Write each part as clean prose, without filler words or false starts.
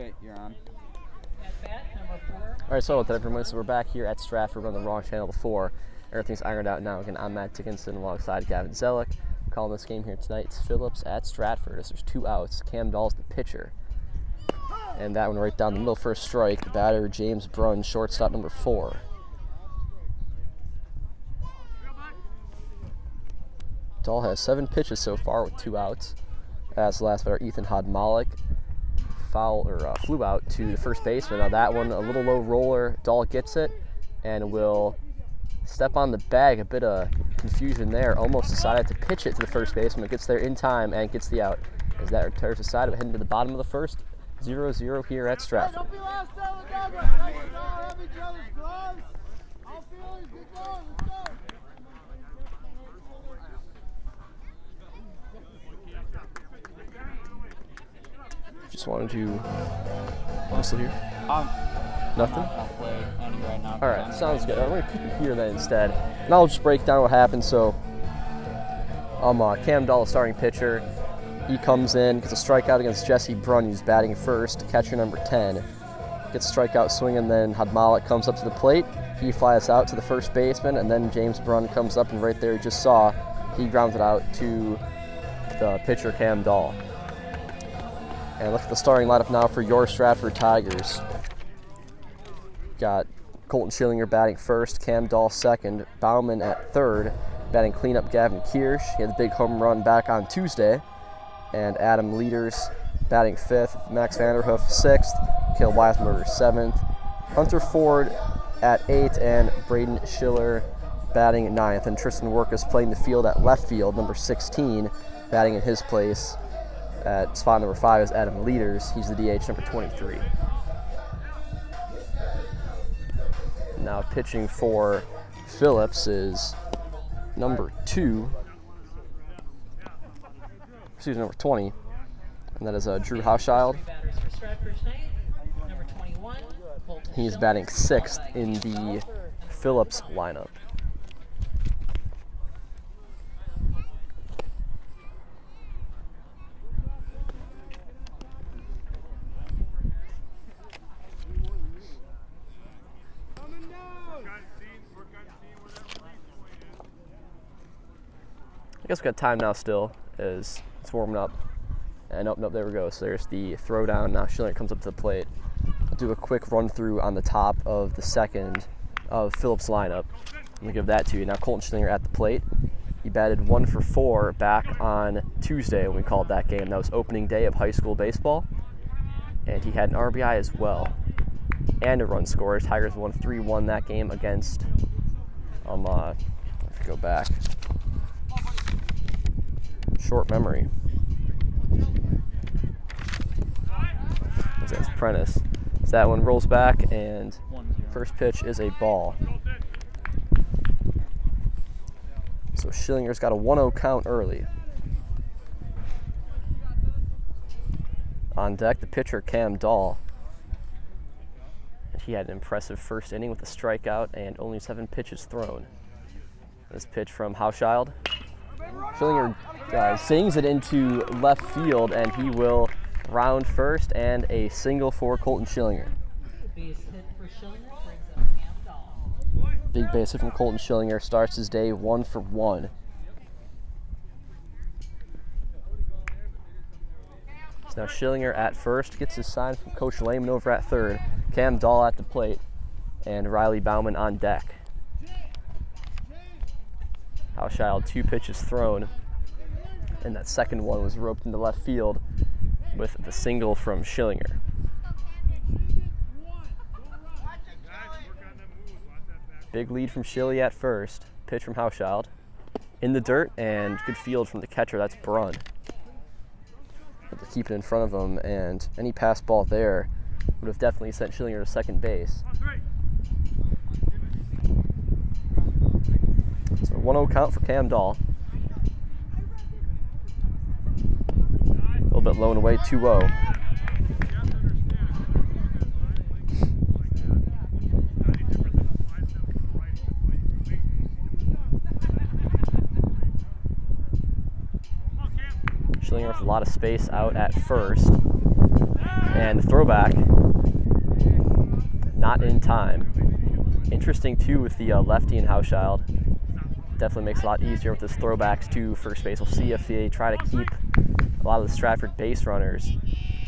Okay, you're on. All right, so what's up, everyone? So we're back here at Stratford. We're on the wrong channel before. Everything's ironed out now. Again, I'm Matt Dickinson alongside Gavin Zellick. Calling this game here tonight. It's Phillips at Stratford. There's 2 outs. Cam Dahl's the pitcher. And that one right down the middle for a strike. The batter, James Brunn, shortstop number 4. Dahl has 7 pitches so far with 2 outs. As the last batter, Ethan Hodmalik, flew out to the first baseman. Now that one, a little low roller. Dahl gets it and will step on the bag. A bit of confusion there. Almost decided to pitch it to the first baseman. Gets there in time and gets the out. As that retires the side, heading to the bottom of the first. 0-0 here at Stratford. Just wanted to whistle here. Nothing? All right, sounds good. I'm going to keep it here then instead. And I'll just break down what happened. So, Cam Dahl, starting pitcher. He comes in, gets a strikeout against Jesse Brunn, who's batting first, catcher number 10. Gets a strikeout swinging, then Hodmalik comes up to the plate. He flies out to the first baseman, and then James Brunn comes up, and right there you just saw he grounded out to the pitcher, Cam Dahl. And look at the starting lineup now for your Stratford Tigers. Got Colton Schillinger batting first, Cam Dahl second, Bauman at third, batting cleanup Gavin Kirsch. He had the big home run back on Tuesday. And Adam Leaders batting 5th, Max Vanderhoof 6th, Cale Weisberger 7th, Hunter Ford at 8th, and Braden Schiller batting 9th. And Tristan Workus playing the field at left field, number 16, batting in his place at spot number 5 is Adam Leaders. He's the DH, number 23. Now pitching for Phillips is number 20, and that is Drew Hauschild. He's batting 6th in the Phillips lineup. I guess we got time now still as it's warming up. And nope, there we go. So there's the throwdown. Now Schillinger comes up to the plate. I'll do a quick run through on the top of the second of Phillips' lineup. I'm gonna give that to you. Now Colton Schillinger at the plate. He batted 1 for 4 back on Tuesday when we called that game. That was opening day of high school baseball. And he had an RBI as well. And a run scored. Tigers won 3-1 that game against, if you go back. Short memory. That's Prentice. So that one rolls back, and first pitch is a ball. So Schillinger's got a 1-0 count early. On deck, the pitcher, Cam Dahl. He had an impressive first inning with a strikeout and only 7 pitches thrown. This pitch from Hauschild. Schillinger sings it into left field, and he will round first, and a single for Colton Schillinger. Big base hit from Colton Schillinger, starts his day 1 for 1. So now Schillinger at first, gets his sign from Coach Lehman over at third, Cam Dahl at the plate, and Riley Bauman on deck. Hauschild, 2 pitches thrown, and that second one was roped into left field with the single from Schillinger. Big lead from Schilly at first. Pitch from Hauschild. In the dirt, and good field from the catcher, that's Brunn. But to keep it in front of him, and any pass ball there would have definitely sent Schillinger to second base. So 1-0 count for Cam Dahl. A little bit low and away, 2-0. Schillinger with the lot of space out at first. And the throwback, not in time. Interesting too with the lefty and Hauschild. Definitely makes it a lot easier with his throwbacks to first base. We'll see if they try to keep a lot of the Stratford base runners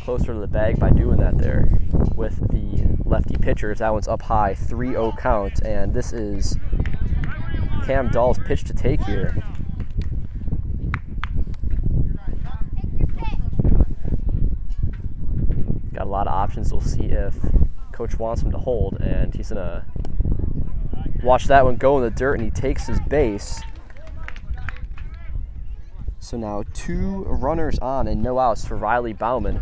closer to the bag by doing that there with the lefty pitchers. That one's up high, 3-0 count, and this is Cam Dahl's pitch to take here. Got a lot of options. We'll see if coach wants him to hold, and he's gonna watch that one go in the dirt, and he takes his base. So now 2 runners on and no outs for Riley Bauman.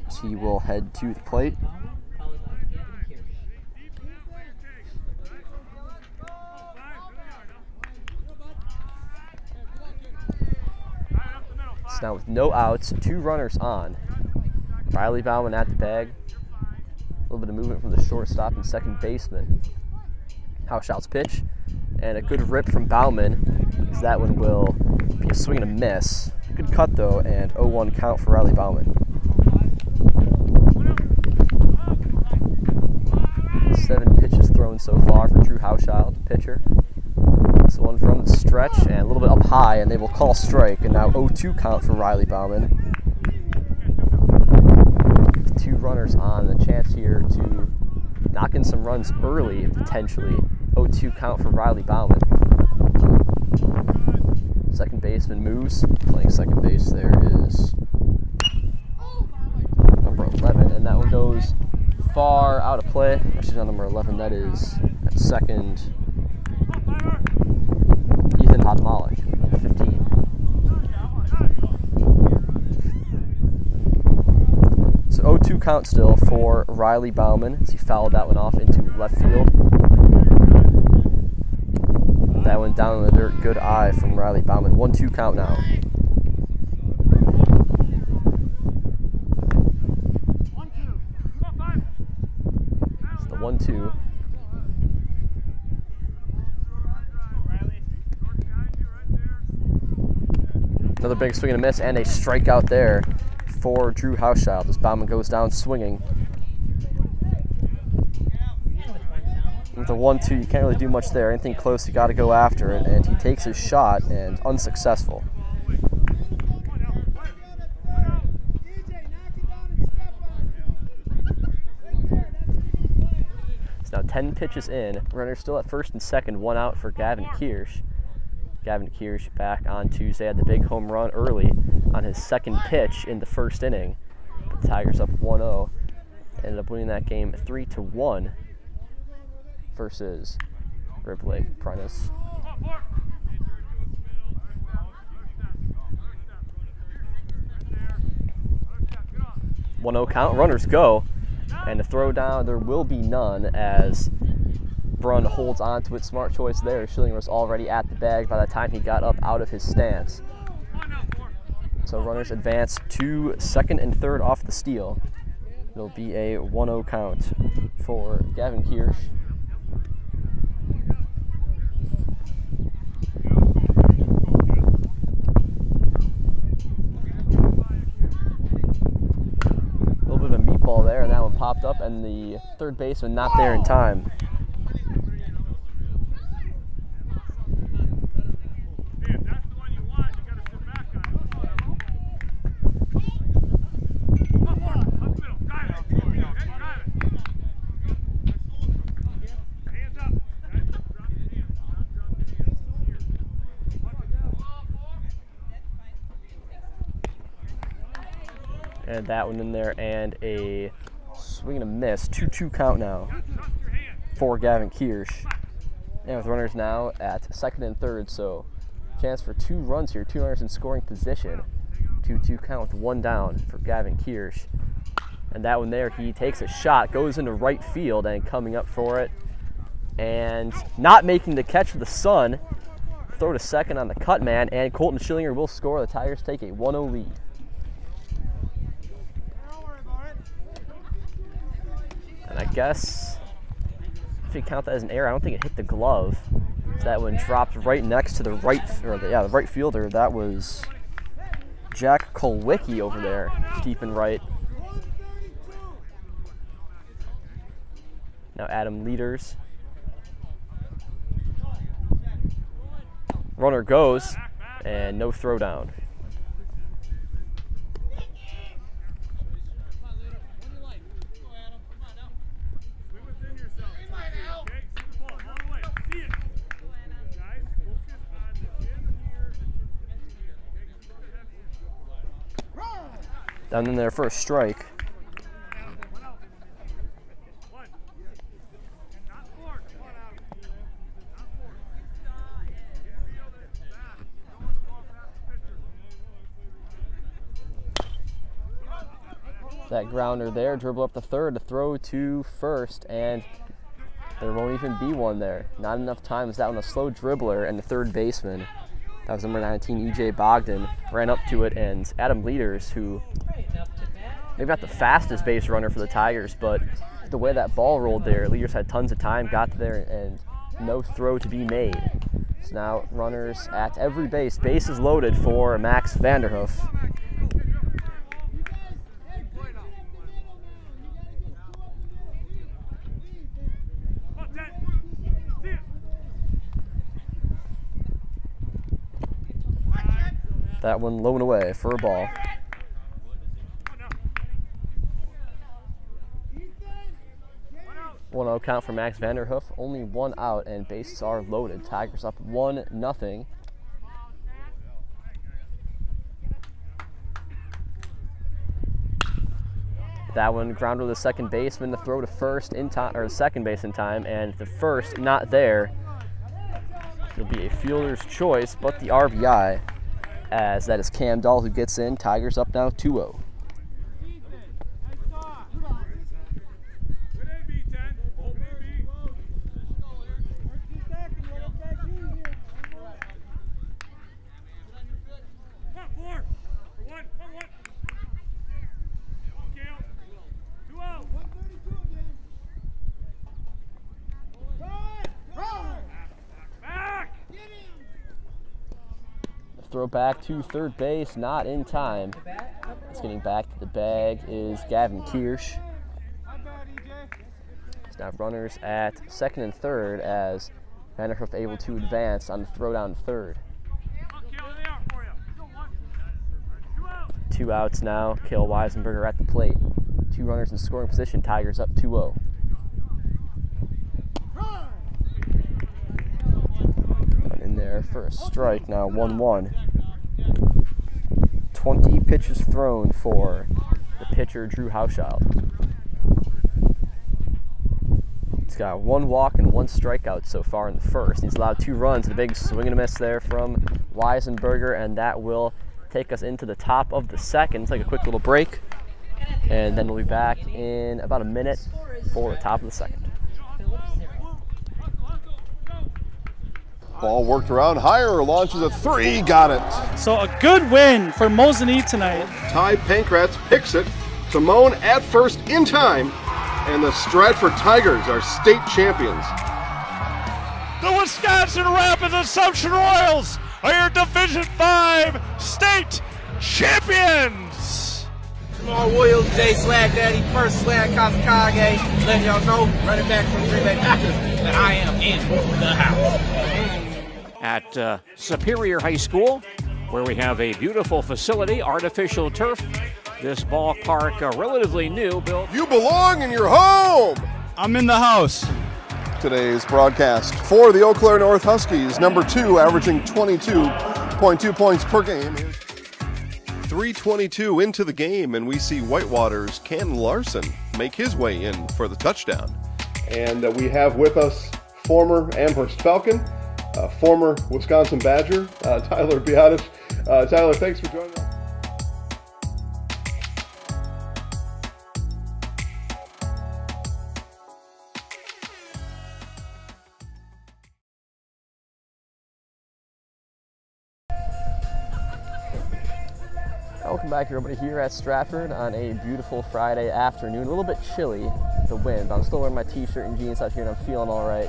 So he will head to the plate. So now with no outs, 2 runners on. Riley Bauman at the bag. A little bit of movement from the shortstop and second baseman. Hauschild's pitch, and a good rip from Bauman, as that one will be a swing and a miss. Good cut though, and 0-1 count for Riley Bauman. 7 pitches thrown so far for Drew Hauschild, pitcher. So one from the stretch and a little bit up high, and they will call strike, and now 0-2 count for Riley Bauman. With 2 runners on, the chance here to knock in some runs early, potentially. 0-2 count for Riley Bauman. Second baseman moves. Playing second base there is number 11, and that one goes far out of play. Actually, not number 11. That is at second, Ethan Hadmalik, number 15. So 0-2 count still for Riley Bauman as he fouled that one off into left field. That one down in the dirt, good eye from Riley Bauman. 1-2 count now. It's the 1-2. Another big swing and a miss, and a strikeout there for Drew Hauschild as Bauman goes down swinging. With the 1-2, you can't really do much there. Anything close, you got to go after it, and he takes his shot and unsuccessful. So now 10 pitches in. Runner still at first and second, 1 out for Gavin Kirsch. Gavin Kirsch back on Tuesday, had the big home run early on his second pitch in the first inning. The Tigers up 1-0. Ended up winning that game 3-1. Versus Rib Lake Prentice. 1-0 count, runners go, and the throw down, there will be none as Brunn holds on to it. Smart choice there. Schillinger was already at the bag by the time he got up out of his stance. So runners advance to second and third off the steal. It'll be a 1-0 count for Gavin Kirsch. There, and that one popped up, and the third baseman not there in time. And that one in there, and a swing and a miss. 2-2 count now for Gavin Kirsch. And with runners now at second and third, so chance for 2 runs here, 2 runners in scoring position. 2-2 count with 1 down for Gavin Kirsch. And that one there, he takes a shot, goes into right field, and coming up for it. And not making the catch for the Sun. Throw to second on the cut man, and Colton Schillinger will score. The Tigers take a 1-0 lead. And I guess if you count that as an error, I don't think it hit the glove. So that one dropped right next to the right, the right fielder. That was Jack Kolwicki over there, deep and right. Now Adam Leaders. Runner goes, and no throw down. Down in there for a strike. That grounder there, dribble up the third to throw to first, and there won't even be one there. Not enough time. Is that one a slow dribbler, and the third baseman, that was number 19, E.J. Bogdan, ran up to it, and Adam Leaders, who maybe not the fastest base runner for the Tigers, but the way that ball rolled there, Leaders had tons of time, got there, and no throw to be made. So now runners at every base. Base is loaded for Max Vanderhoof. That one low and away for a ball. 1-0 count for Max Vanderhoof. Only one out and bases are loaded. Tigers up 1-0. That one grounded to the second baseman to throw to first in time, or second base in time, and the first not there. It'll be a fielder's choice, but the RBI, as that is Cam Dahl who gets in. Tigers up now 2-0. Throw back to third base, not in time. It's getting back to the bag is Gavin Kirsch. It's now runners at second and third as Vanderhoof able to advance on the throw down third. 2 outs now. Cale Weisenberger at the plate. 2 runners in scoring position. Tigers up 2-0. There for a strike, now 1-1. 20 pitches thrown for the pitcher, Drew Hauschild. He's got 1 walk and 1 strikeout so far in the first. He's allowed 2 runs, a big swing and a miss there from Weisenberger, and that will take us into the top of the second. Let's take a quick little break, and then we'll be back in about a minute for the top of the second. Ball worked around higher, launches a 3, got it. So a good win for Mosinee tonight. Ty Pankratz picks it. Simone at first in time, and the Stratford Tigers are state champions. The Wisconsin Rapids Assumption Royals are your Division 5 state champions. Jamal Williams, Jay Slag Daddy, first Slag Kazakage, letting y'all know, running back from Green Bay Packers, that I am in the house. At Superior High School, where we have a beautiful facility, artificial turf. This ballpark, relatively new, built. You belong in your home! I'm in the house. Today's broadcast for the Eau Claire North Huskies, number 2, averaging 22.2 points per game. 3:22 into the game, and we see Whitewater's Ken Larson make his way in for the touchdown. And we have with us former Amherst Falcon, former Wisconsin Badger, Tyler Biadish. Tyler, thanks for joining us. Welcome back, everybody, here at Stratford on a beautiful Friday afternoon. A little bit chilly, the wind, but I'm still wearing my t-shirt and jeans out here, and I'm feeling all right.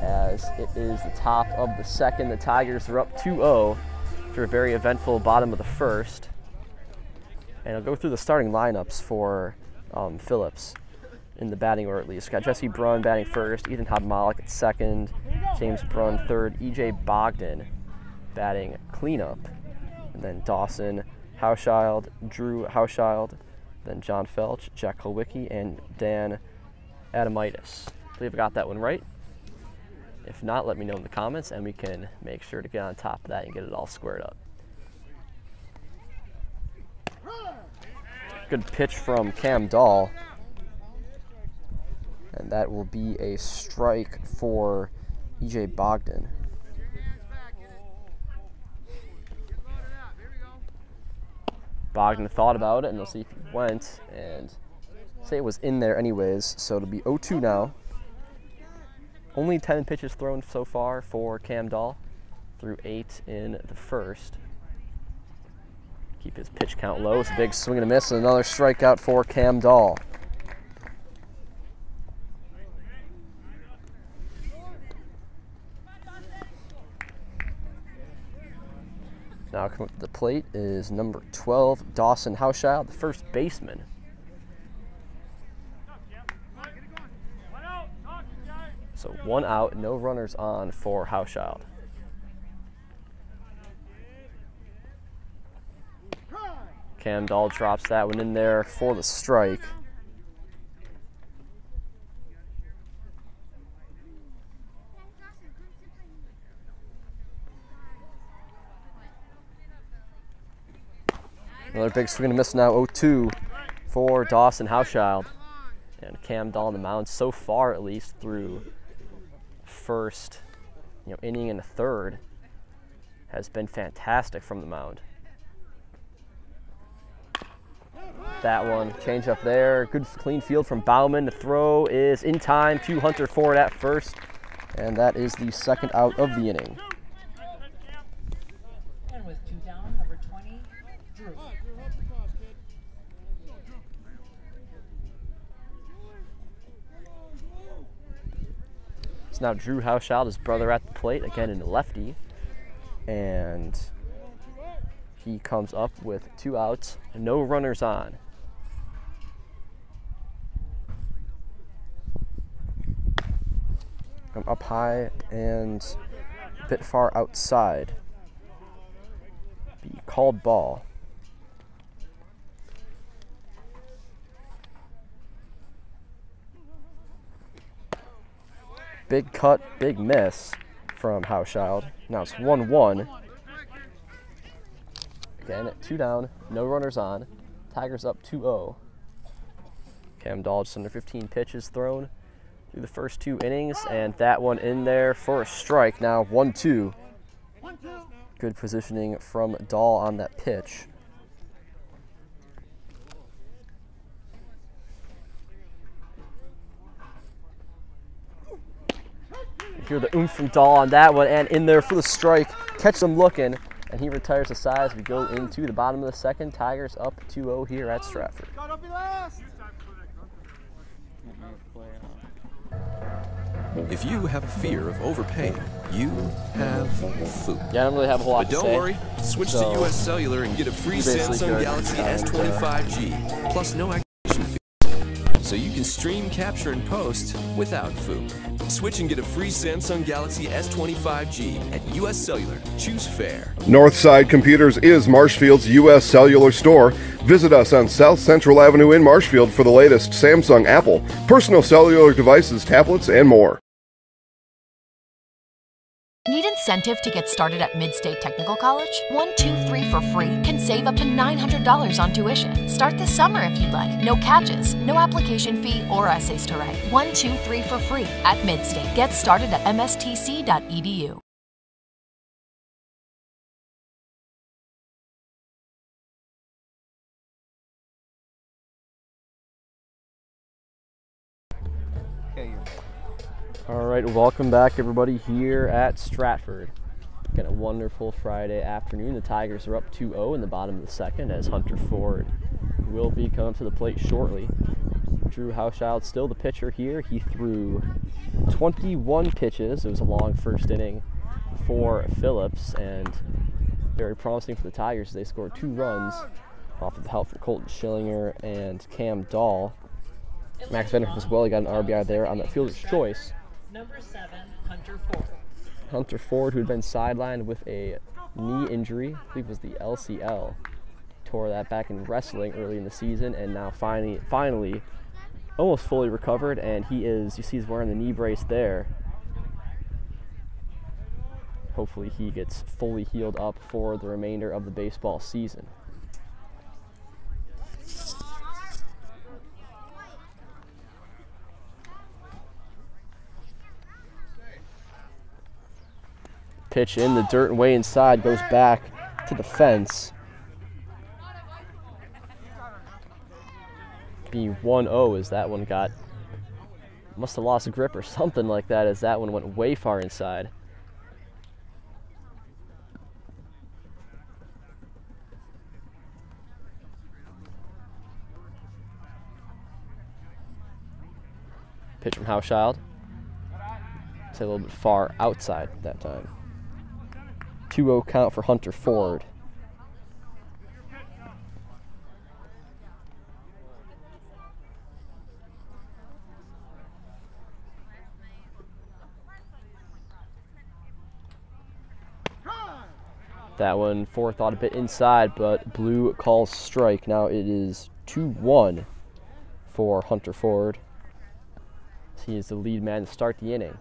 As it is the top of the second, the Tigers are up 2-0 after a very eventful bottom of the first. And I'll go through the starting lineups for Phillips in the batting order at least. Got Jesse Brunn batting first, Ethan Hadmalik at second, James Brunn third, E.J. Bogdan batting cleanup, and then Dawson Hauschild, Drew Hauschild, then John Felch, Jack Kulwicki, and Dan Adamitis. I believe I got that one right. If not, let me know in the comments and we can make sure to get on top of that and get it all squared up. Good pitch from Cam Dahl. And that will be a strike for E.J. Bogdan. Bogdan thought about it, and we'll see if he went, and say it was in there anyways, so it'll be 0-2 now. Only 10 pitches thrown so far for Cam Dahl, through 8 in the first. Keep his pitch count low. It's a big swing and a miss, and another strikeout for Cam Dahl. Now coming up to the plate is number 12, Dawson Hauschild, the first baseman. So 1 out, no runners on for Hauschild. Cam Dahl drops that one in there for the strike. Another big swing and a miss now, 0-2 for Dawson Hauschild. And Cam Dahl on the mound so far, at least through first inning and a third, has been fantastic from the mound. That one, change up there, good clean field from Bauman. The throw is in time to Hunter Ford at first, and that is the second out of the inning. And with 2 down, number 20, Drew. So now Drew Hauschild, his brother, at the plate, again in the lefty, and he comes up with 2 outs, no runners on. Come up high and a bit far outside. Be called ball. Big cut, big miss from Hauschild. Now it's 1-1. Again, 2 down, no runners on. Tigers up 2-0. Cam Dahl just under 15 pitches thrown through the first 2 innings, and that one in there for a strike. Now 1-2. Good positioning from Dahl on that pitch. You hear the oomph from Dahl on that one, and in there for the strike. Catch him looking, and he retires the side as we go into the bottom of the second. Tigers up 2-0 here at Stratford. If you have a fear of overpaying, you have food. Yeah, I don't really have a whole lot but to don't say. worry, switch to US Cellular and get a free Samsung Galaxy S25G, plus no activation fees. So you can stream, capture, and post without food. Switch and get a free Samsung Galaxy S25G at US Cellular. Choose fair. Northside Computers is Marshfield's U.S. Cellular store. Visit us on South Central Avenue in Marshfield for the latest Samsung, Apple, personal cellular devices, tablets, and more. Need incentive to get started at Mid-State Technical College? 1-2-3 for free can save up to $900 on tuition. Start this summer if you'd like. No catches, no application fee or essays to write. 1-2-3 for free at Mid-State. Get started at mstc.edu. All right, welcome back everybody here at Stratford. Got a wonderful Friday afternoon. The Tigers are up 2-0 in the bottom of the second as Hunter Ford will be coming to the plate shortly. Drew Hauschild still the pitcher here. He threw 21 pitches. It was a long first inning for Phillips, and very promising for the Tigers. They scored 2 runs off of the help from Colton Schillinger and Cam Dahl. Max Vanderhook as well, he got an RBI there on that fielder's choice. Number 7, Hunter Ford. Hunter Ford, who had been sidelined with a knee injury, I believe it was the LCL. Tore that back in wrestling early in the season, and now finally almost fully recovered, and he is, you see he's wearing the knee brace there. Hopefully he gets fully healed up for the remainder of the baseball season. Pitch in the dirt and way inside, goes back to the fence. Be 1-0 as that one must have lost a grip or something like that, as that one went way far inside. Pitch from Hauschild. Say a little bit far outside that time. 2-0 count for Hunter Ford. That one forethought a bit inside, but Blue calls strike. Now it is 2-1 for Hunter Ford. He is the lead man to start the inning.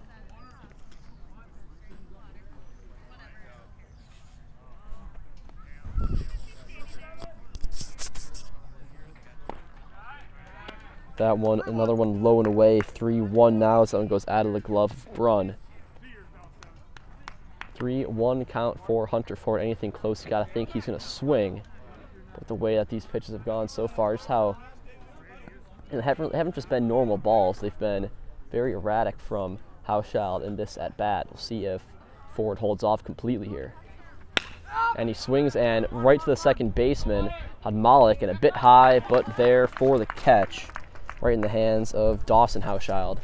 That one, another one low and away, 3-1 now. So that one goes out of the glove of Brunn. 3-1 count for Hunter Ford. Anything close, you gotta think he's gonna swing. But the way that these pitches have gone so far, just how, and they haven't just been normal balls. They've been very erratic from Hauschild in this at bat. We'll see if Ford holds off completely here. And he swings and right to the second baseman, Hadmalik, and a bit high, but there for the catch, right in the hands of Dawson Hauschild.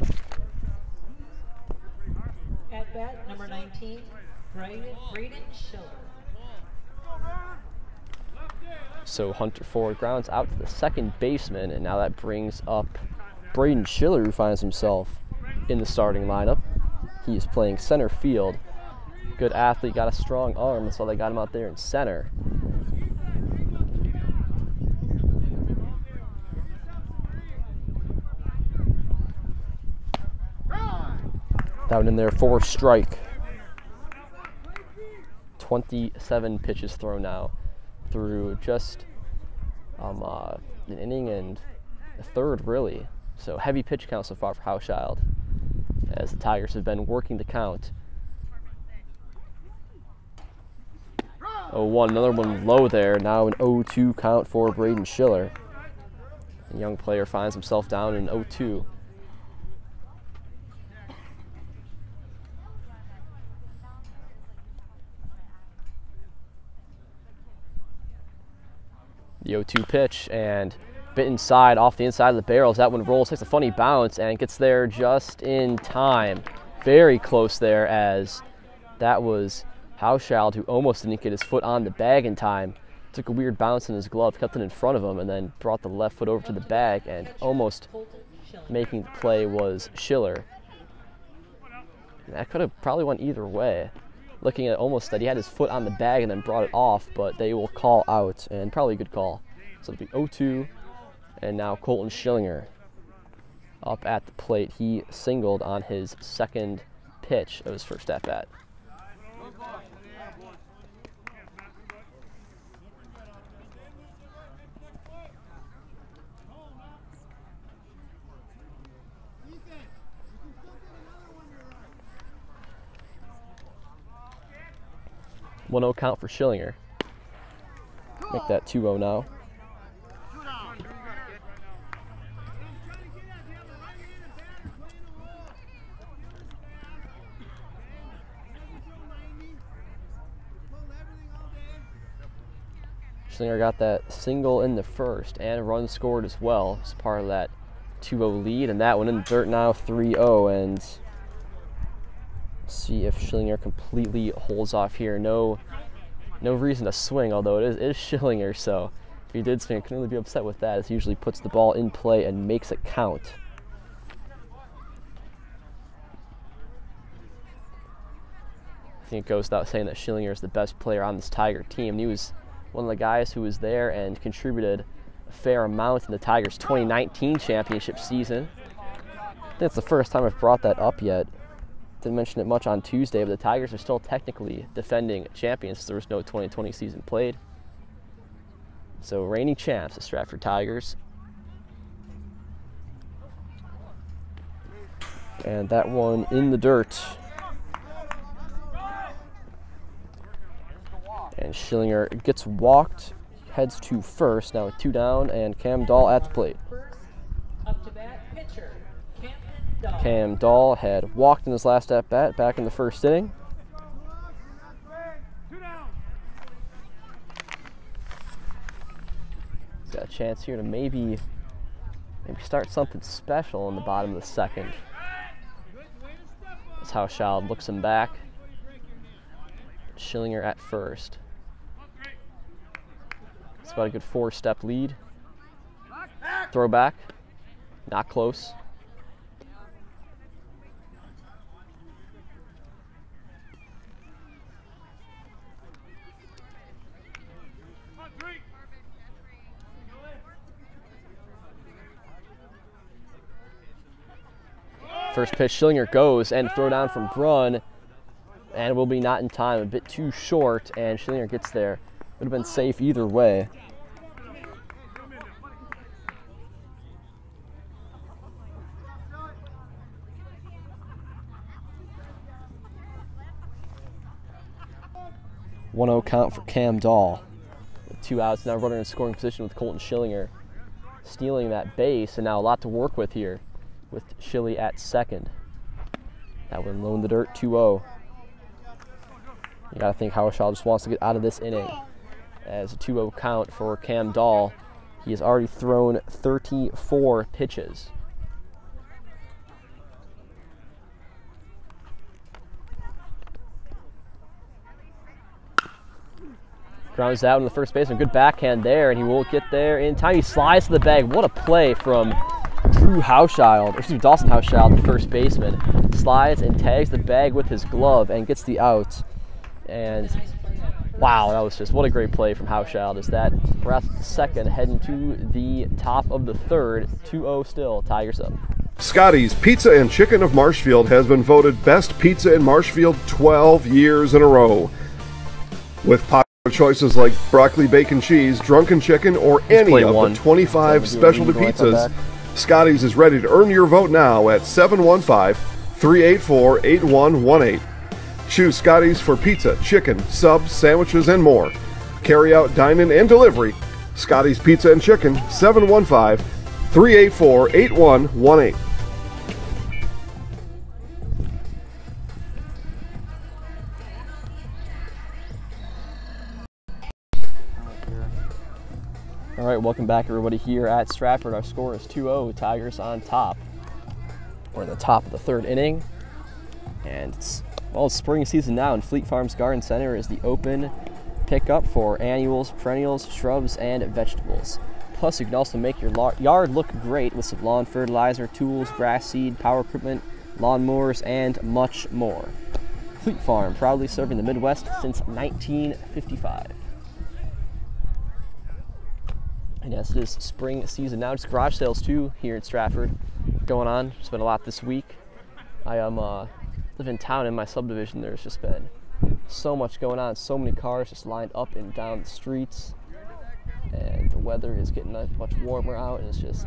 At bat, number 19, Braden Schiller. So Hunter Ford grounds out to the second baseman, and now that brings up Braden Schiller, who finds himself in the starting lineup. He is playing center field. Good athlete, got a strong arm, that's why they got him out there in center. That one in there for a strike. 27 pitches thrown now through just an inning and a third, really. So heavy pitch count so far for Hauschild, as the Tigers have been working the count. 0-1, another one low there. Now an 0-2 count for Braden Schiller. The young player finds himself down in 0-2. The 0-2 pitch, and bit inside, off the inside of the barrels. That one rolls, takes a funny bounce, and gets there just in time. Very close there, as that was Hauschild, who almost didn't get his foot on the bag in time. Took a weird bounce in his glove, kept it in front of him, and then brought the left foot over to the bag, and almost making the play was Schiller. And that could have probably went either way. Looking at almost that he had his foot on the bag and then brought it off, but they will call out, and probably a good call. So it'll be 0-2, and now Colton Schillinger up at the plate. He singled on his second pitch of his first at-bat. One 0 count for Schillinger. Make that 2-0 now. Schillinger got that single in the first and a run scored as well as part of that 2-0 lead, and that one in the dirt now, 3-0, and see if Schillinger completely holds off here. No reason to swing, although it is Schillinger, so If he did swing, I couldn't really be upset with that, as he usually puts the ball in play and makes it count. I think it goes without saying that Schillinger is the best player on this Tiger team. And he was one of the guys who was there and contributed a fair amount in the Tigers' 2019 championship season. I think it's the first time I've brought that up yet. Didn't mention it much on Tuesday, but the Tigers are still technically defending champions. There was no 2020 season played. So reigning champs, the Stratford Tigers. And that one in the dirt. And Schillinger gets walked, heads to first, now with 2 down, and Cam Dahl at the plate. Up to bat, pitcher, Cam Dahl had walked in his last at-bat back in the first inning. He's got a chance here to maybe start something special in the bottom of the second. That's how Hauschild looks him back. Schillinger at first. It's about a good 4-step lead. Throw back. Not close. First pitch, Schillinger goes, and throw down from Brunn, and will be not in time, a bit too short, and Schillinger gets there. Would have been safe either way. One-0 count for Cam Dahl. With 2 outs, now runner in scoring position with Colton Schillinger stealing that base, and now a lot to work with here with Schilly at second. That one low in the dirt, 2-0. You gotta think Hauschild just wants to get out of this inning. As a 2-0 count for Cam Dahl, he has already thrown 34 pitches. Grounds out in the first baseman, good backhand there, and he will get there in time. He slides to the bag. What a play from Drew Hauschild, or excuse me, Dawson Hauschild, the first baseman. Slides and tags the bag with his glove and gets the out. And wow, that was just, what a great play from Hauschild. Is that we're at the second, heading to the top of the third. 2-0 still, Tigers up. Scotty's Pizza and Chicken of Marshfield has been voted best pizza in Marshfield 12 years in a row. With popular choices like broccoli, bacon, cheese, drunken chicken, or any of the 25 specialty pizzas, Scotty's is ready to earn your vote now at 715-384-8118. Choose Scotty's for pizza, chicken, subs, sandwiches, and more. Carry out, dine-in, and delivery. Scotty's Pizza and Chicken, 715-384-8118. All right, welcome back everybody here at Stratford. Our score is 2-0, Tigers on top. We're in the top of the third inning, and it's spring season now, and Fleet Farms Garden Center is the open pickup for annuals, perennials, shrubs, and vegetables. Plus, you can also make your yard look great with some lawn fertilizer, tools, grass seed, power equipment, lawnmowers, and much more. Fleet Farm, proudly serving the Midwest since 1955. And yes, it is spring season now. Just garage sales too here in Stratford going on. There's been a lot this week. I live in town in my subdivision. There's just been so much going on. So many cars just lined up and down the streets. And the weather is getting much warmer out. And it's a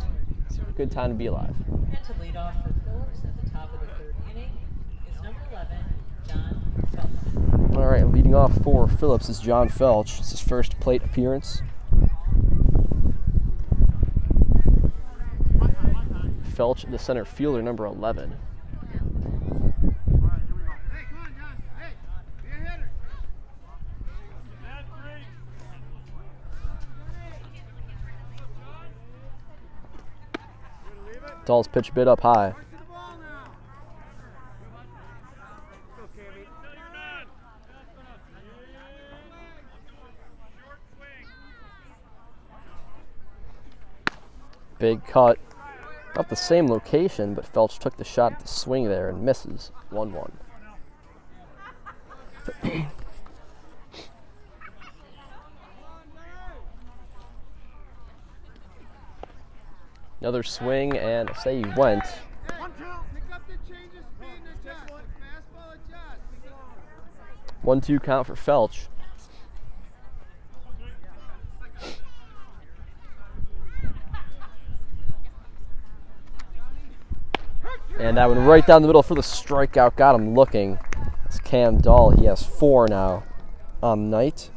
good time to be alive. And to lead off for Phillips at the top of the third inning is number 11, John Felch. All right, leading off for Phillips is John Felch. It's his first plate appearance. Felch, the center fielder, number 11. Dahl's pitch a bit up high. Big cut. Not the same location, but Felch took the shot at the swing there and misses. 1-1. Another swing, and I'll say he went. 1-2 count for Felch. And that one right down the middle for the strikeout. Got him looking. It's Cam Dahl. He has 4 now on the night.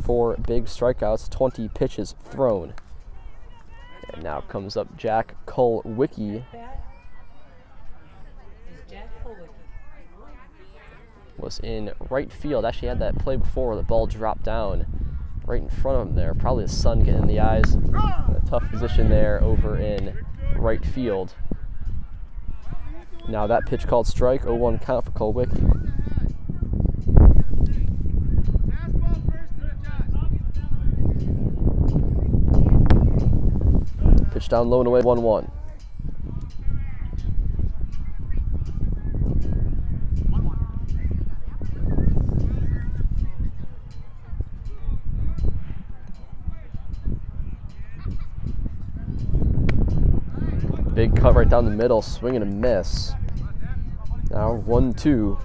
4 big strikeouts, 20 pitches thrown. And now comes up Jack Kulwicki. Was in right field. Actually had that play before where the ball dropped down right in front of him there. Probably the sun getting in the eyes. A tough position there over in right field. Now that pitch called strike, 0-1 count for Kulwicki. Pitch down low and away, 1-1. Big cut right down the middle, swing and a miss. Now 1-2.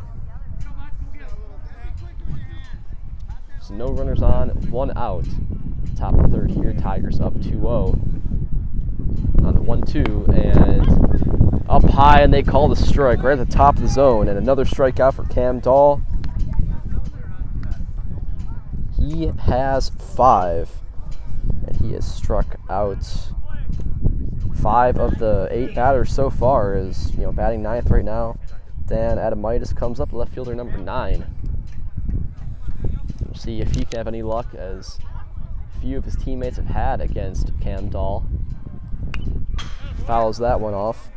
So no runners on, 1 out. Top of the third here, Tigers up 2-0. On the 1-2, and up high, and they call the strike right at the top of the zone. And another strikeout for Cam Dahl. He has 5, and he has struck out 5 of the 8 batters so far. Is batting 9th right now. Dan Adamitis comes up, left fielder number 9. We'll see if he can have any luck, as a few of his teammates have had against Cam Dahl. Fouls that one off.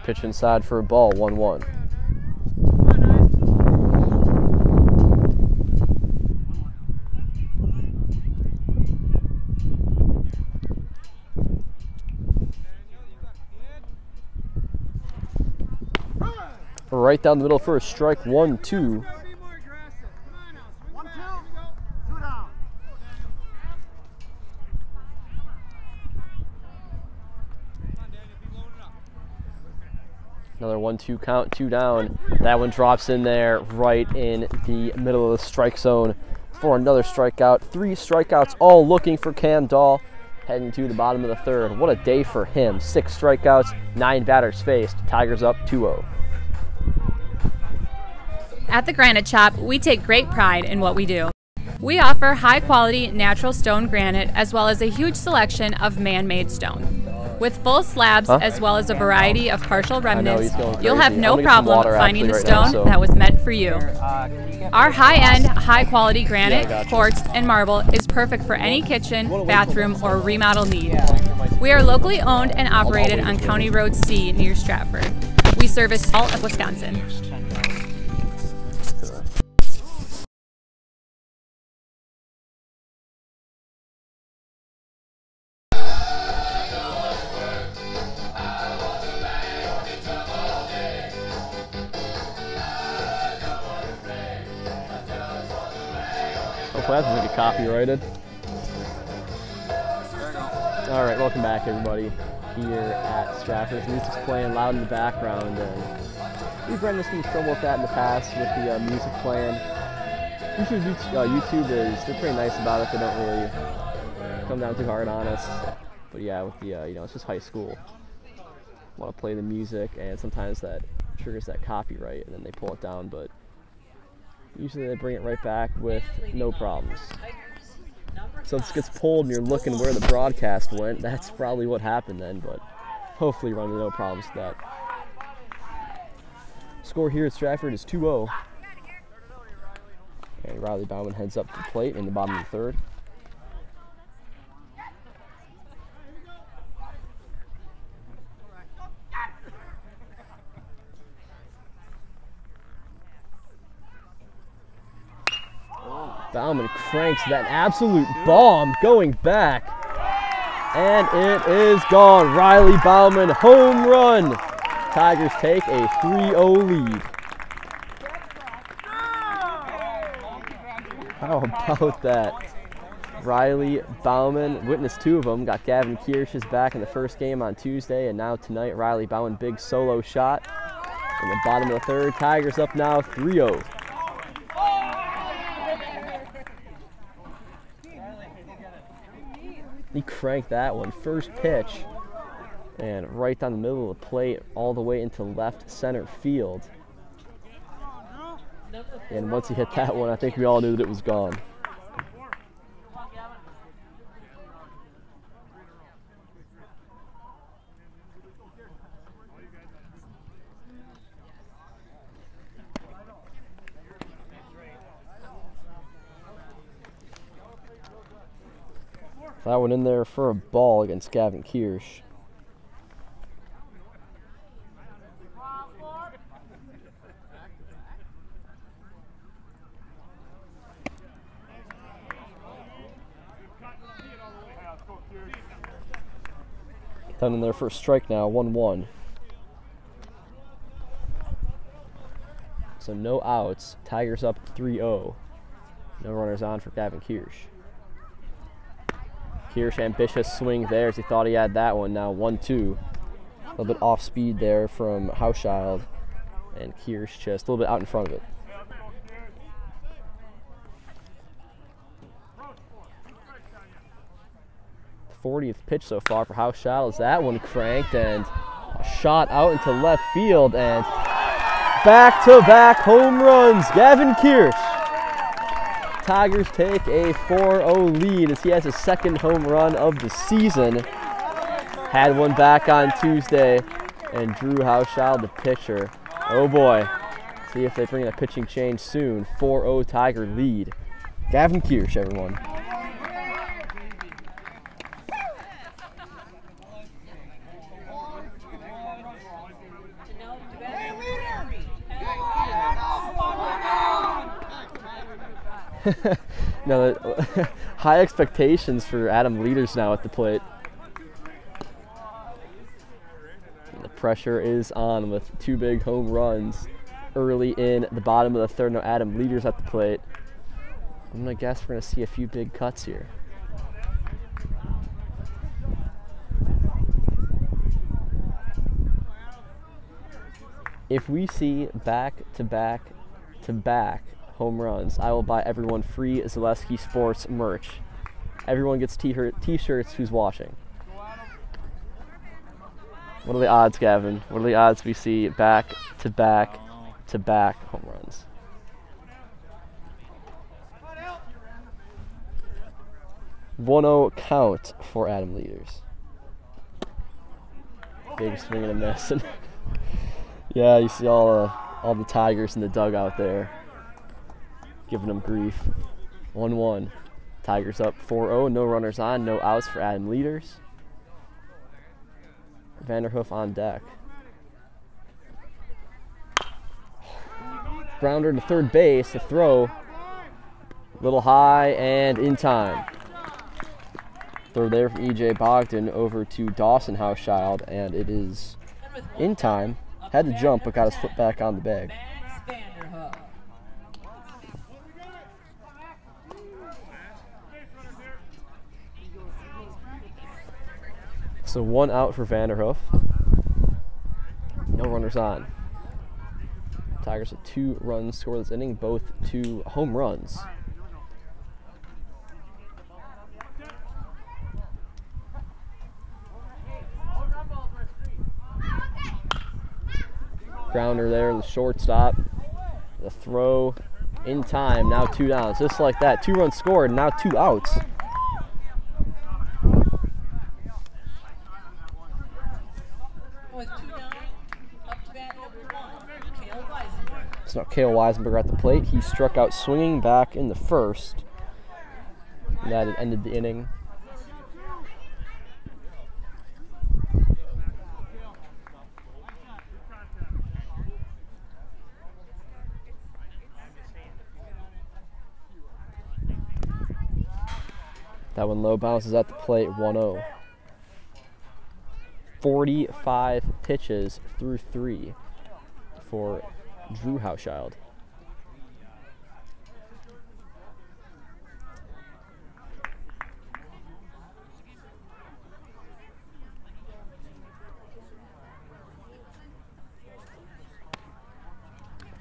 Pitch inside for a ball, 1-1. Right down the middle for a strike, 1-2. Another 1-2 count, 2 down. That one drops in there right in the middle of the strike zone for another strikeout. 3 strikeouts, all looking for Cam Dahl, heading to the bottom of the third. What a day for him. 6 strikeouts, 9 batters faced. Tigers up 2-0. At the Granite Shop, we take great pride in what we do. We offer high-quality natural stone granite as well as a huge selection of man-made stone. With full slabs as well as a variety of partial remnants, you'll have no problem finding the stone that was meant for you. Our high-end, high-quality granite, quartz, and marble is perfect for any kitchen, bathroom, or remodel need. We are locally owned and operated on County Road C near Stratford. We service all of Wisconsin. Hopefully that doesn't get copyrighted. Alright, welcome back everybody here at Stratford. The music's playing loud in the background, and we've run into some trouble with that in the past with the music playing. Usually YouTube they're pretty nice about it. They don't really come down too hard on us. But yeah, with the it's just high school. Want to play the music, and sometimes that triggers that copyright, and then they pull it down. But usually they bring it right back with no problems. So this gets pulled and you're looking where the broadcast went. That's probably what happened then, but hopefully run into no problems with that. Score here at Stratford is 2-0. And Riley Bauman heads up to the plate in the bottom of the third. Bauman cranks that absolute bomb going back. And it is gone. Riley Bauman, home run. Tigers take a 3-0 lead. How about that? Riley Bauman, witnessed two of them, got Gavin Kirsch's back in the first game on Tuesday, and now tonight Riley Bauman, big solo shot in the bottom of the third. Tigers up now 3-0. He cranked that one, first pitch, and right down the middle of the plate, all the way into left center field. And once he hit that one, I think we all knew that it was gone. That one in there for a ball against Gavin Kirsch. Down in there for a strike now, 1-1. So no outs. Tigers up 3-0. No runners on for Gavin Kirsch. Kirsch, ambitious swing there as he thought he had that one. Now 1-2. A little bit off speed there from Hauschild. And Kirsch just a little bit out in front of it. The 40th pitch so far for Hauschild is that one cranked and a shot out into left field, and back-to-back home runs. Gavin Kirsch. Tigers take a 4-0 lead as he has his second home run of the season. Had one back on Tuesday, and Drew Hauschild, the pitcher. Oh boy, see if they bring in a pitching change soon. 4-0 Tiger lead. Gavin Kirsch, everyone. No, high expectations for Adam Leaders now at the plate. And the pressure is on with two big home runs early in the bottom of the third. Now Adam Leaders at the plate. I'm gonna guess we're gonna see a few big cuts here. If we see back-to-back-to-back home runs, I will buy everyone free Zaleski Sports merch. Everyone gets t-shirts who's watching. What are the odds, Gavin? What are the odds we see back-to-back-to-back home runs? .1-0 count for Adam Leaders. Big swing and a miss. Yeah, you see all the Tigers in the dugout there, giving them grief. 1-1. Tigers up 4-0. No runners on, no outs for Adam Leaders. Vanderhoof on deck. Grounder to third base. The throw, a little high and in time. Throw there from E.J. Bogdan over to Dawson Hauschild, and it is in time. Had to jump, but got his foot back on the bag. So one out for Vanderhoof. No runners on. Tigers with 2 runs scored this inning, both 2 home runs. Grounder there, the shortstop. The throw in time, now 2 down. Just like that, 2 runs scored, now 2 outs. now Cale Weisenberger at the plate. He struck out swinging back in the first. And that had ended the inning. That one low bounces at the plate, 1-0. 45 pitches through 3 for Drew Hauschild.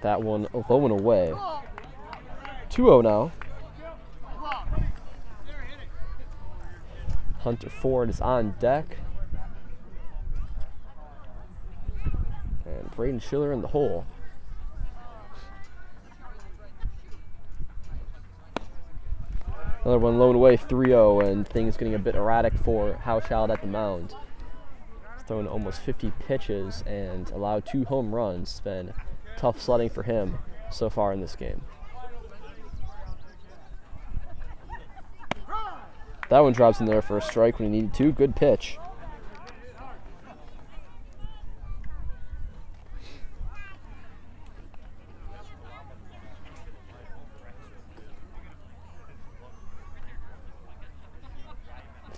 That one low and away. 2-0 now. Hunter Ford is on deck. And Braden Schiller in the hole. Another one low and away, 3-0, and things getting a bit erratic for Hauschild at the mound. He's thrown almost 50 pitches and allowed 2 home runs. It's been tough sledding for him so far in this game. That one drops in there for a strike when he needed to. Good pitch.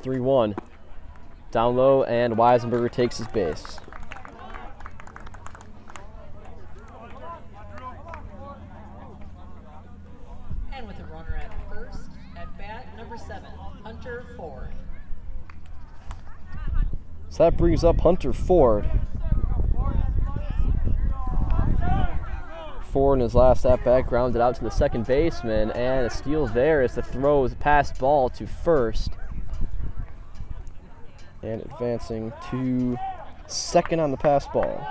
(3-1). Down low, and Weisenberger takes his base. And with a runner at first, at bat number 7, Hunter Ford. So that brings up Hunter Ford. Ford in his last at-bat grounded out to the second baseman, and a steal there as the throw is past ball to first. And advancing to second on the pass ball.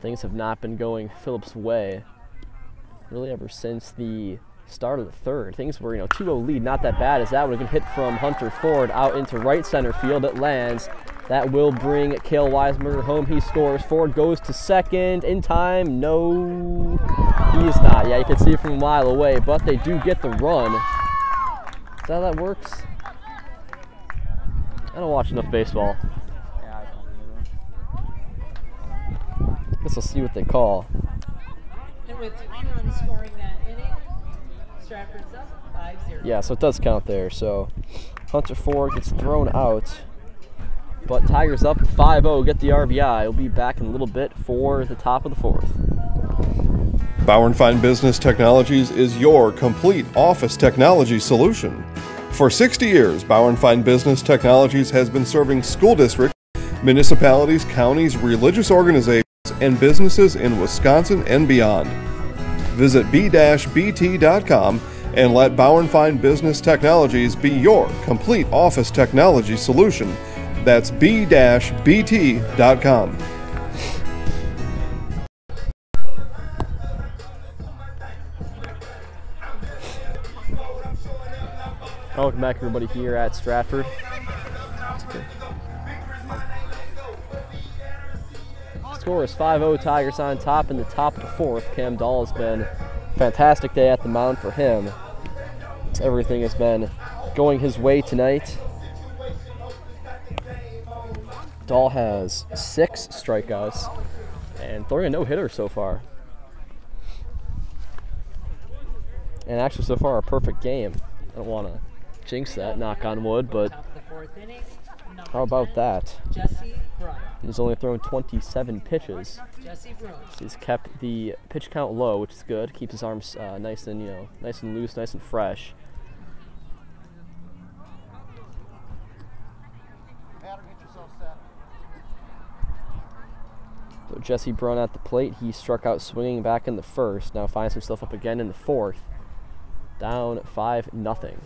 Things have not been going Phillips' way really ever since the start of the third. Things were, 2-0 lead, not that bad as that would have been hit from Hunter Ford out into right center field. It lands. That will bring Cale Weisenberger home. He scores. Ford goes to second in time. No, he is not. Yeah, you can see it from a mile away, but they do get the run. Is that how that works? I don't watch enough baseball. Guess we'll see what they call. And with 2 runs scoring that inning, Stratford's up 5-0. Yeah, so it does count there. So Hunter Ford gets thrown out. But Tigers up 5-0, get the RBI. We'll be back in a little bit for the top of the 4th. Bauer & Fine Business Technologies is your complete office technology solution. For 60 years, Bauer & Fine Business Technologies has been serving school districts, municipalities, counties, religious organizations, and businesses in Wisconsin and beyond. Visit b-bt.com and let Bauer & Fine Business Technologies be your complete office technology solution. That's b-bt.com. Welcome back, everybody, here at Stratford. Score is 5-0, Tigers on top in the top of the 4th. Cam Dahl has been a fantastic day at the mound for him. Everything has been going his way tonight. Dahl has 6 strikeouts and throwing a no-hitter so far. And actually so far a perfect game. I don't want to jinx that, knock on wood, but how about that? He's only thrown 27 pitches. He's kept the pitch count low, which is good. Keeps his arms nice and nice and loose, nice and fresh. So Jesse Brunn at the plate. He struck out swinging back in the first. Now finds himself up again in the 4th. Down 5-0.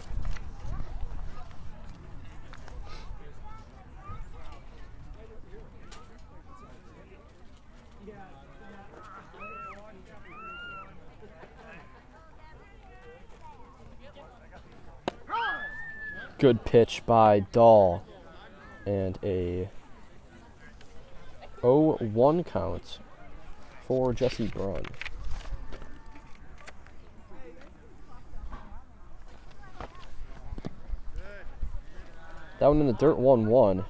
Good pitch by Dahl. And a 0-1 count for Jesse Brunn. That one in the dirt, 1-1.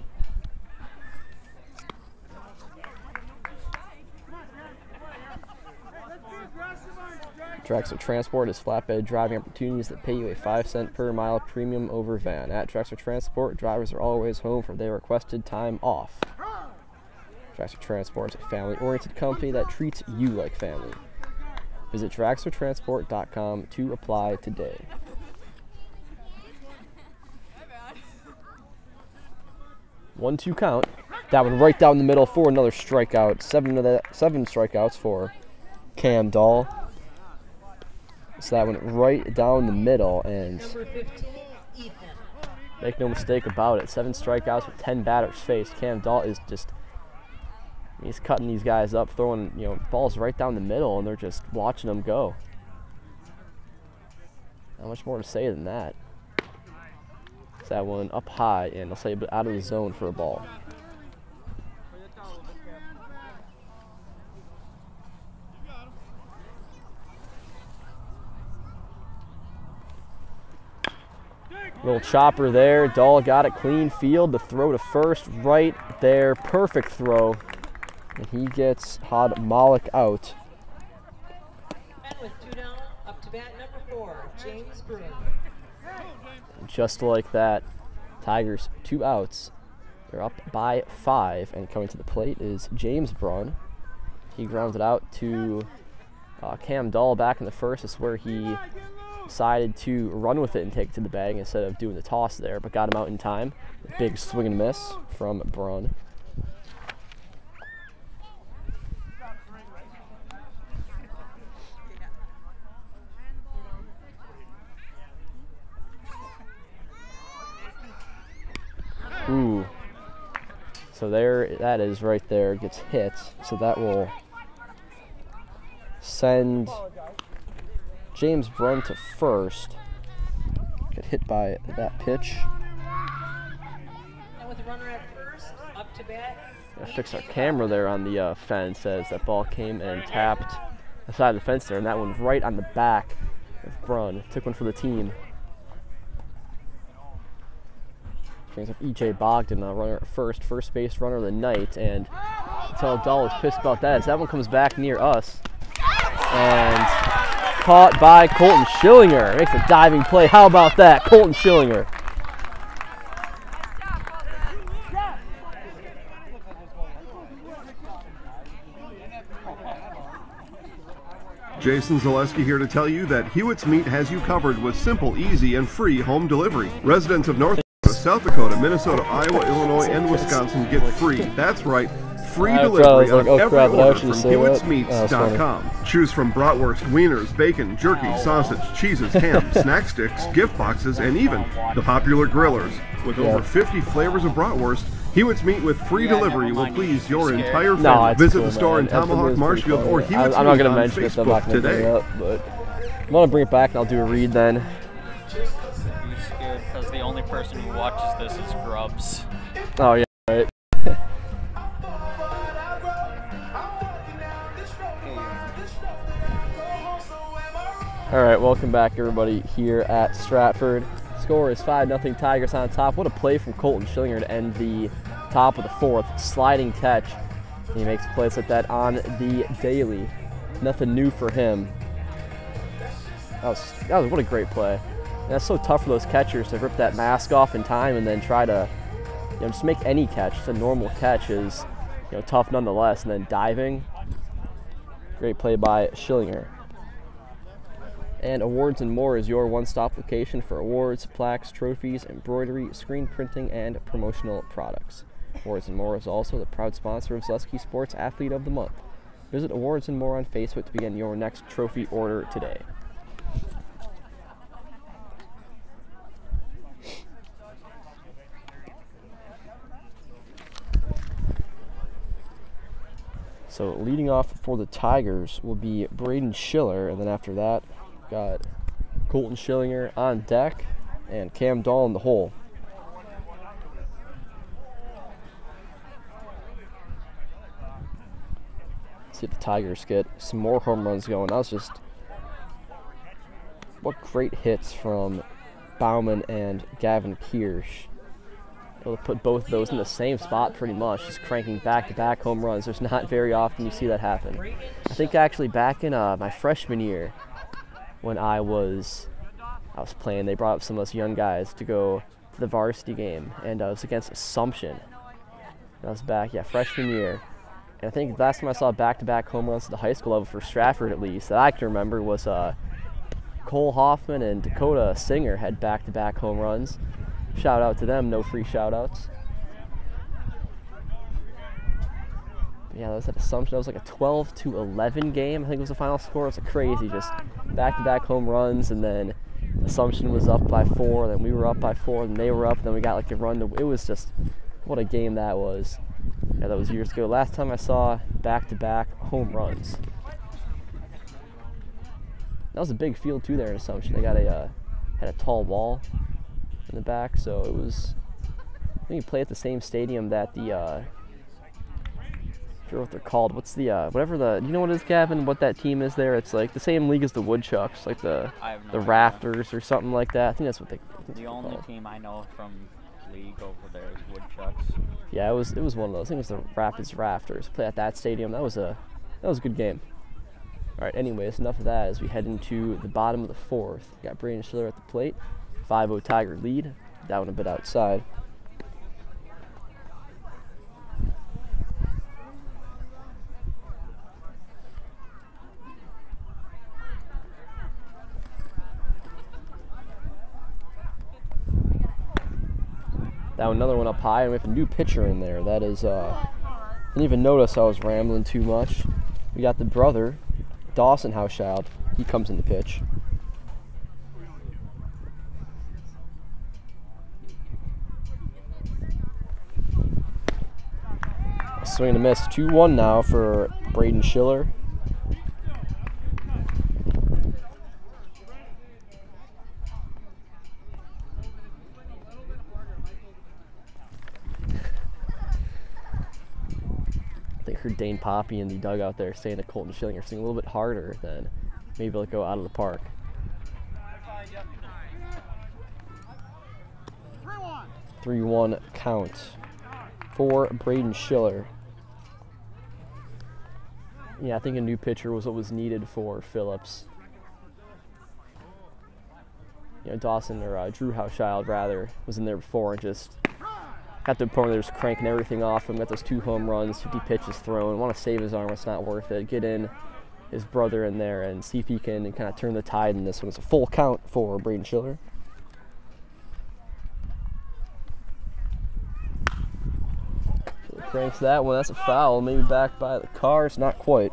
Drexler Transport is flatbed driving opportunities that pay you a 5-cent per mile premium over van. At Drexler Transport, drivers are always home for their requested time off. Drexler Transport is a family-oriented company that treats you like family. Visit drexlertransport.com to apply today. One-two count. That one right down the middle for another strikeout. Seven strikeouts for Cam Dahl. So that went right down the middle, and make no mistake about it, 7 strikeouts with 10 batters faced. Cam Dahl is just, he's cutting these guys up, throwing balls right down the middle, and they're just watching them go. Not much more to say than that. So that one up high, and I'll say a bit out of the zone for a ball. Little chopper there. Dahl got it clean field. The throw to first right there. Perfect throw. And he gets Had Malik out. And with 2 down, up to bat number 4, James Brunn. Just like that, Tigers 2 outs. They're up by 5, and coming to the plate is James Brunn. He grounded out to Cam Dahl back in the first. This is where he decided to run with it and take it to the bag instead of doing the toss there, but got him out in time. Big swing and miss from Brunn. Ooh. So there, that is right there, gets hit. So that will send James Brunn to first. Get hit by that pitch. And with the runner at first, up to bat. Gotta fix our camera there on the fence as that ball came and tapped the side of the fence there, and that one right on the back of Brunn. Took one for the team. Brings up E.J. Bogdan, runner at first base runner of the night, and until Dahl was pissed about that as that one comes back near us. And caught by Colton Schillinger. Makes a diving play. How about that? Colton Schillinger. Jason Zaleski here to tell you that Hewitt's Meat has you covered with simple, easy, and free home delivery. Residents of North Dakota, South Dakota, Minnesota, Iowa, Illinois, and Wisconsin get free. That's right. Free delivery on every order from Hewitt'sMeats.com. Choose from bratwurst, wieners, bacon, jerky, sausage, cheeses, ham, snack sticks, gift boxes, and even the popular grillers. With over 50 flavors of bratwurst, Hewitt's Meat with free delivery will please your entire family. Visit the store in Tomahawk, Marshfield, or Hewitt's I'm not Meat going to on mention it, so I'm not Facebook going to bring it today. up, but I'm going to bring it back and I'll do a read then. I'm scared because the only person who watches this is Grubbs. Oh, yeah, right. All right, welcome back, everybody, here at Stratford. Score is 5-0 Tigers on top. What a play from Colton Schillinger to end the top of the 4th. Sliding catch. He makes plays like that on the daily. Nothing new for him. That was what a great play. And that's so tough for those catchers to rip that mask off in time and then try to, just make any catch. Just a normal catch is, tough nonetheless. And then diving. Great play by Schillinger. And Awards and More is your one-stop location for awards, plaques, trophies, embroidery, screen printing, and promotional products. Awards and More is also the proud sponsor of Zaleski Sports Athlete of the Month. Visit Awards and More on Facebook to begin your next trophy order today. So leading off for the Tigers will be Braden Schiller, and then after that, got Colton Schillinger on deck and Cam Dahl in the hole. see if the Tigers get some more home runs going. That was just what great hits from Bauman and Gavin Kirsch. Able to put both of those in the same spot pretty much, just cranking back-to-back home runs. There's not very often you see that happen. I think actually back in my freshman year when I was playing, they brought up some of us young guys to go to the varsity game, and it was against Assumption. That was back, freshman year. And I think the last time I saw back-to-back home runs at the high school level for Stratford, at least, that I can remember was Cole Hoffman and Dakota Singer had back-to-back home runs. Shout out to them, no free shout outs. Yeah, that was at Assumption. That was like a 12-11 game, I think was the final score. It was crazy, just back-to-back home runs, and then Assumption was up by 4, then we were up by 4, and they were up, and then we got like a run. It was just, what a game that was. Yeah, that was years ago. Last time I saw back-to-back home runs. That was a big field too there in Assumption. They got had a tall wall in the back, so it was, I think you play at the same stadium that the I forget what they're called. What's the whatever the, you know what it is, Gavin? What that team is there? It's like the same league as the Woodchucks, like the Rafters or something like that. I think that's what they. The only team I know from league over there is Woodchucks. Yeah, it was one of those. I think it was the Rapids Rafters. Play at that stadium. That was a good game. All right. Anyways, enough of that. As we head into the bottom of the 4th, got Braden Schiller at the plate. 5-0 Tiger lead. That one a bit outside. Now another one up high, and we have a new pitcher in there. That is, didn't even notice I was rambling too much. We got the brother, Dawson Hauschild. He comes in the pitch. Swing and a miss. 2-1 now for Braden Schiller. I think heard Dane Poppy in the dugout there saying that Colton Schillinger sing a little bit harder than maybe they'll go out of the park. 3-1 count for Braden Schiller. Yeah, I think a new pitcher was what was needed for Phillips. You know, Dawson, or Drew Hauschild rather, was in there before and just got to the point where they're just cranking everything off him. Got those 2 home runs, 50 pitches thrown. Want to save his arm, it's not worth it. Get in his brother in there and see if he can kind of turn the tide in this one. It's a full count for Braden Schiller. Cranks that one. That's a foul. Maybe back by the Cars. Not quite.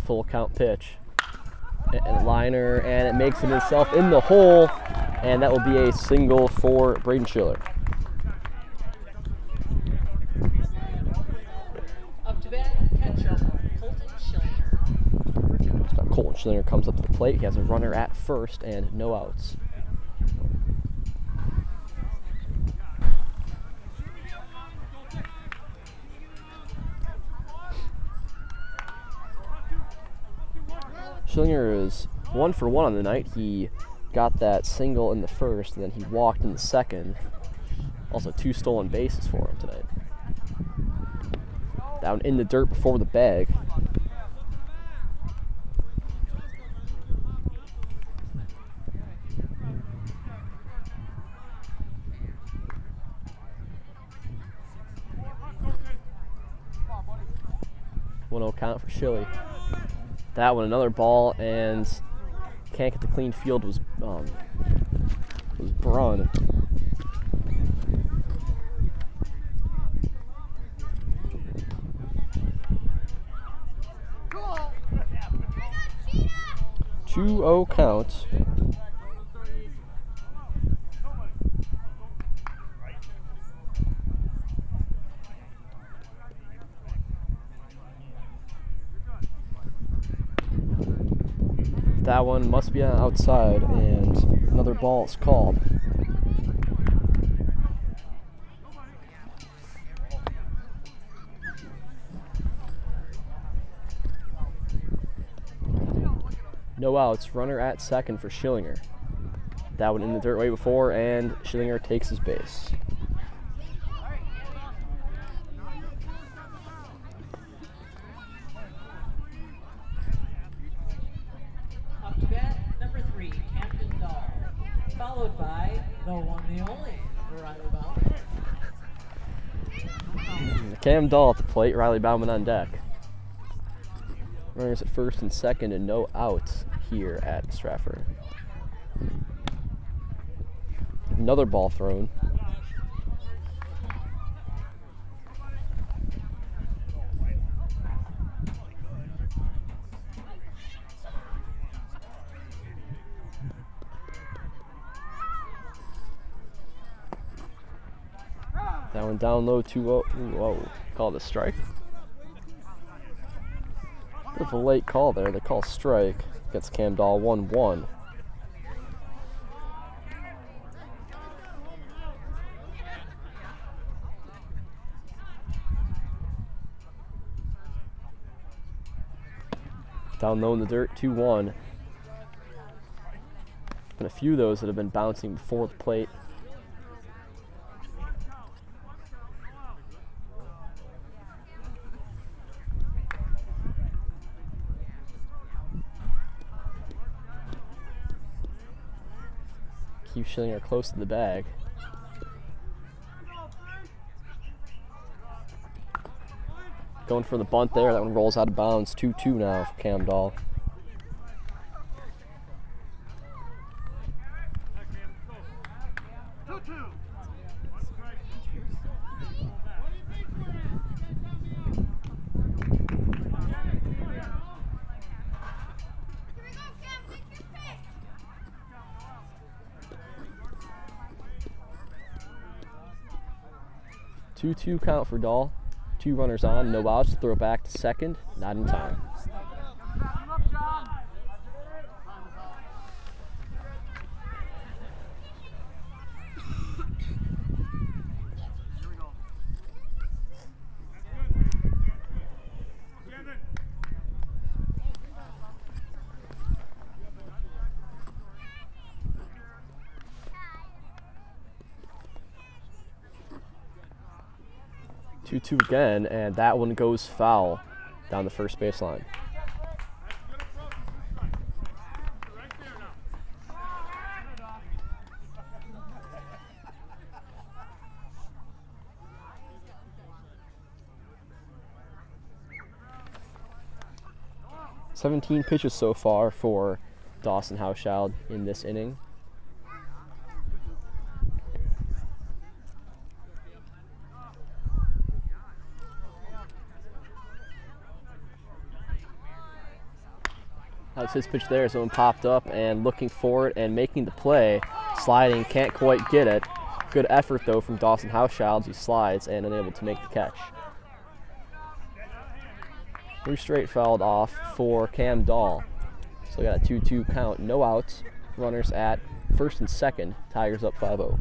Full count pitch, and liner, and it makes it itself in the hole, and that will be a single for Braden Schiller. Up to bat, catcher, Colton Schillinger. So now Colton Schillinger comes up to the plate. He has a runner at first and no outs. Schillinger is 1 for 1 on the night. He got that single in the first, and then he walked in the second. Also 2 stolen bases for him tonight. Down in the dirt before the bag. One-0 count for Schilly. That one, another ball, and can't get the clean field. Was Brun. 2-0 count. That one must be outside, and another ball is called. No outs, runner at second for Schillinger. That one in the dirt way before, and Schillinger takes his base. Up to bat, number 3, Camden Dahl. Followed by the one, the only, Riley Bauman. Cam Dahl at the plate, Riley Bauman on deck. Runners at first and second, and no outs here at Stratford. Another ball thrown. That one down low, 2-0. Whoa, called a strike. Bit of a late call there. They call strike. Gets Cam Dahl 1-1. Down low in the dirt, 2-1. Been a few of those that have been bouncing before the plate. Keep Schillinger close to the bag. Going for the bunt there. That one rolls out of bounds. 2-2 now for Cam Dahl. Two count for Dahl. 2 runners on, no outs. Throw back to second, not in time. Two again, and that one goes foul down the first baseline. "17 pitches so far for Dawson Hauschild in this inning. That's his pitch there. Someone popped up and looking for it and making the play. Sliding, can't quite get it. Good effort though from Dawson Hauschild. He slides and unable to make the catch. 3 straight fouled off for Cam Dahl. So we got a 2-2 count. No outs. Runners at first and second. Tigers up 5-0.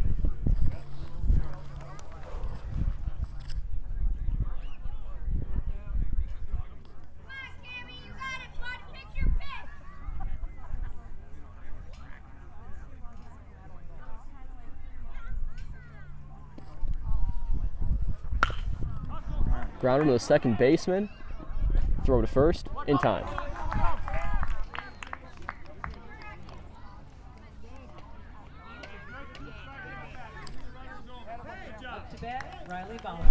Grounder to the second baseman. Throw to first in time. Up to bat, Riley Bauman.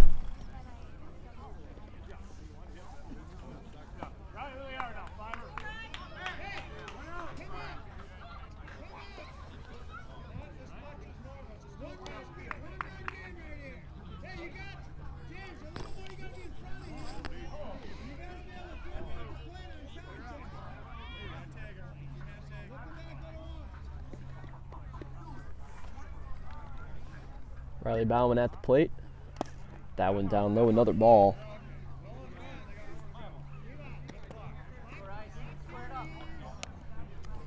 Riley Bauman at the plate. That one down low, another ball.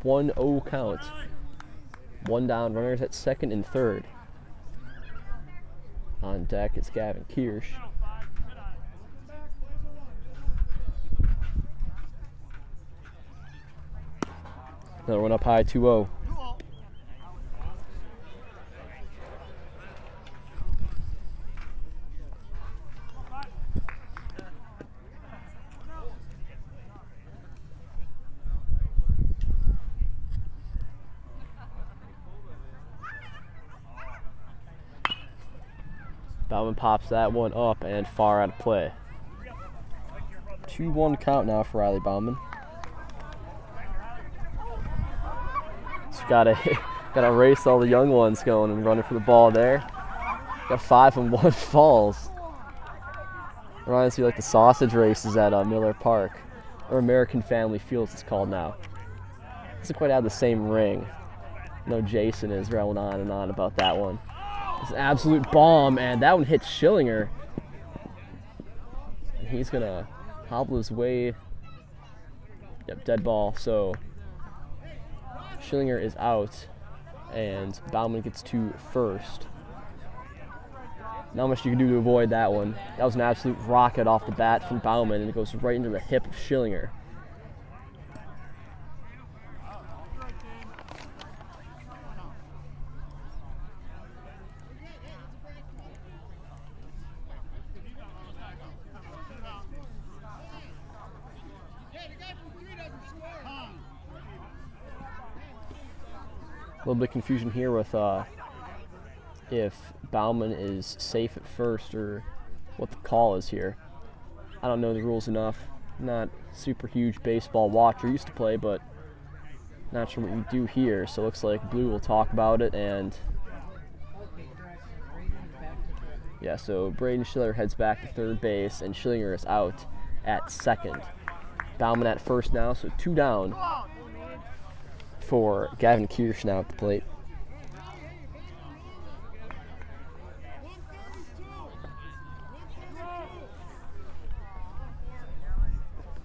One 0 count. One down, runners at second and third. On deck is Gavin Kirsch. Another one up high, 2-0. Bauman pops that one up and far out of play. 2-1 count now for Riley Bauman. He's gotta race all the young ones going and running for the ball there. Got 5 and 1 falls. Reminds me like the sausage races at Miller Park, or American Family Fields it's called now. Doesn't quite have the same ring. No, Jason is rolling on and on about that one. It's an absolute bomb, and that one hits Schillinger. And he's gonna hobble his way. Yep, dead ball. So Schillinger is out, and Bauman gets to first. Not much you can do to avoid that one. That was an absolute rocket off the bat from Bauman, and it goes right into the hip of Schillinger. A little bit of confusion here with if Bauman is safe at first or what the call is here. I don't know the rules enough. Not super huge baseball watcher. Used to play, but not sure what you do here. So it looks like Blue will talk about it, and yeah, so Braden Schiller heads back to third base, and Schillinger is out at second. Bauman at first now, so 2 down for Gavin Kirsch now at the plate.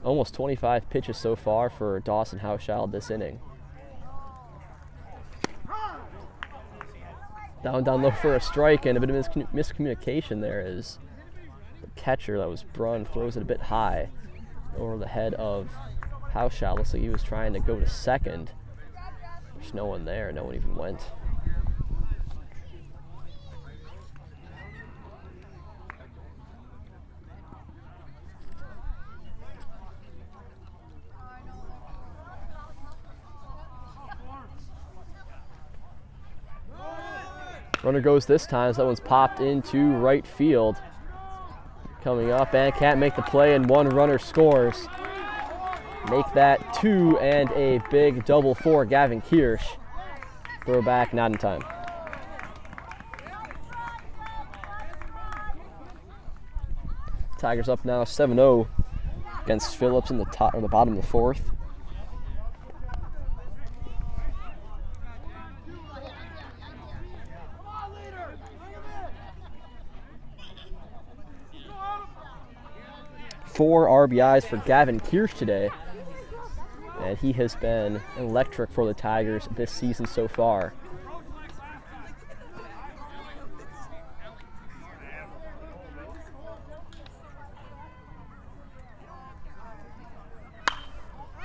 Almost 25 pitches so far for Dawson Hauschild this inning. Down low for a strike, and a bit of miscommunication there as the catcher, that was Brunn, throws it a bit high over the head of Hauschild. Looks like he was trying to go to second. There's no one there, no one even went. Runner goes this time, so that one's popped into right field. Coming up, and can't make the play, and 1 runner scores. Make that 2, and a big double for Gavin Kirsch. Throw back, not in time. Tigers up now 7-0 against Phillips in the top or the bottom of the 4th. Four RBIs for Gavin Kirsch today, and he has been electric for the Tigers this season so far.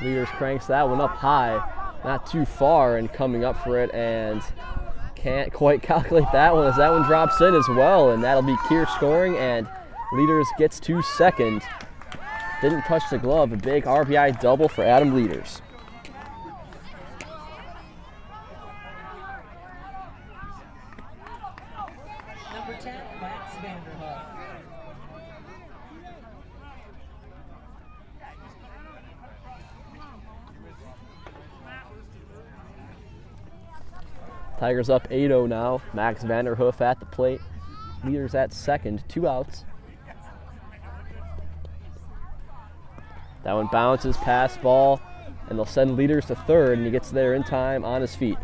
Leaders cranks that one up high, not too far, and coming up for it, and can't quite calculate that one as that one drops in as well, and that'll be Kirsch scoring, and Leaders gets to second. Didn't touch the glove. A big RBI double for Adam Leaders. Number 10, Max Vanderhook. Tigers up 8-0 now. Max Vanderhoof at the plate. Leaders at second, 2 outs. That one bounces past ball, and they'll send Leaders to third, and he gets there in time on his feet.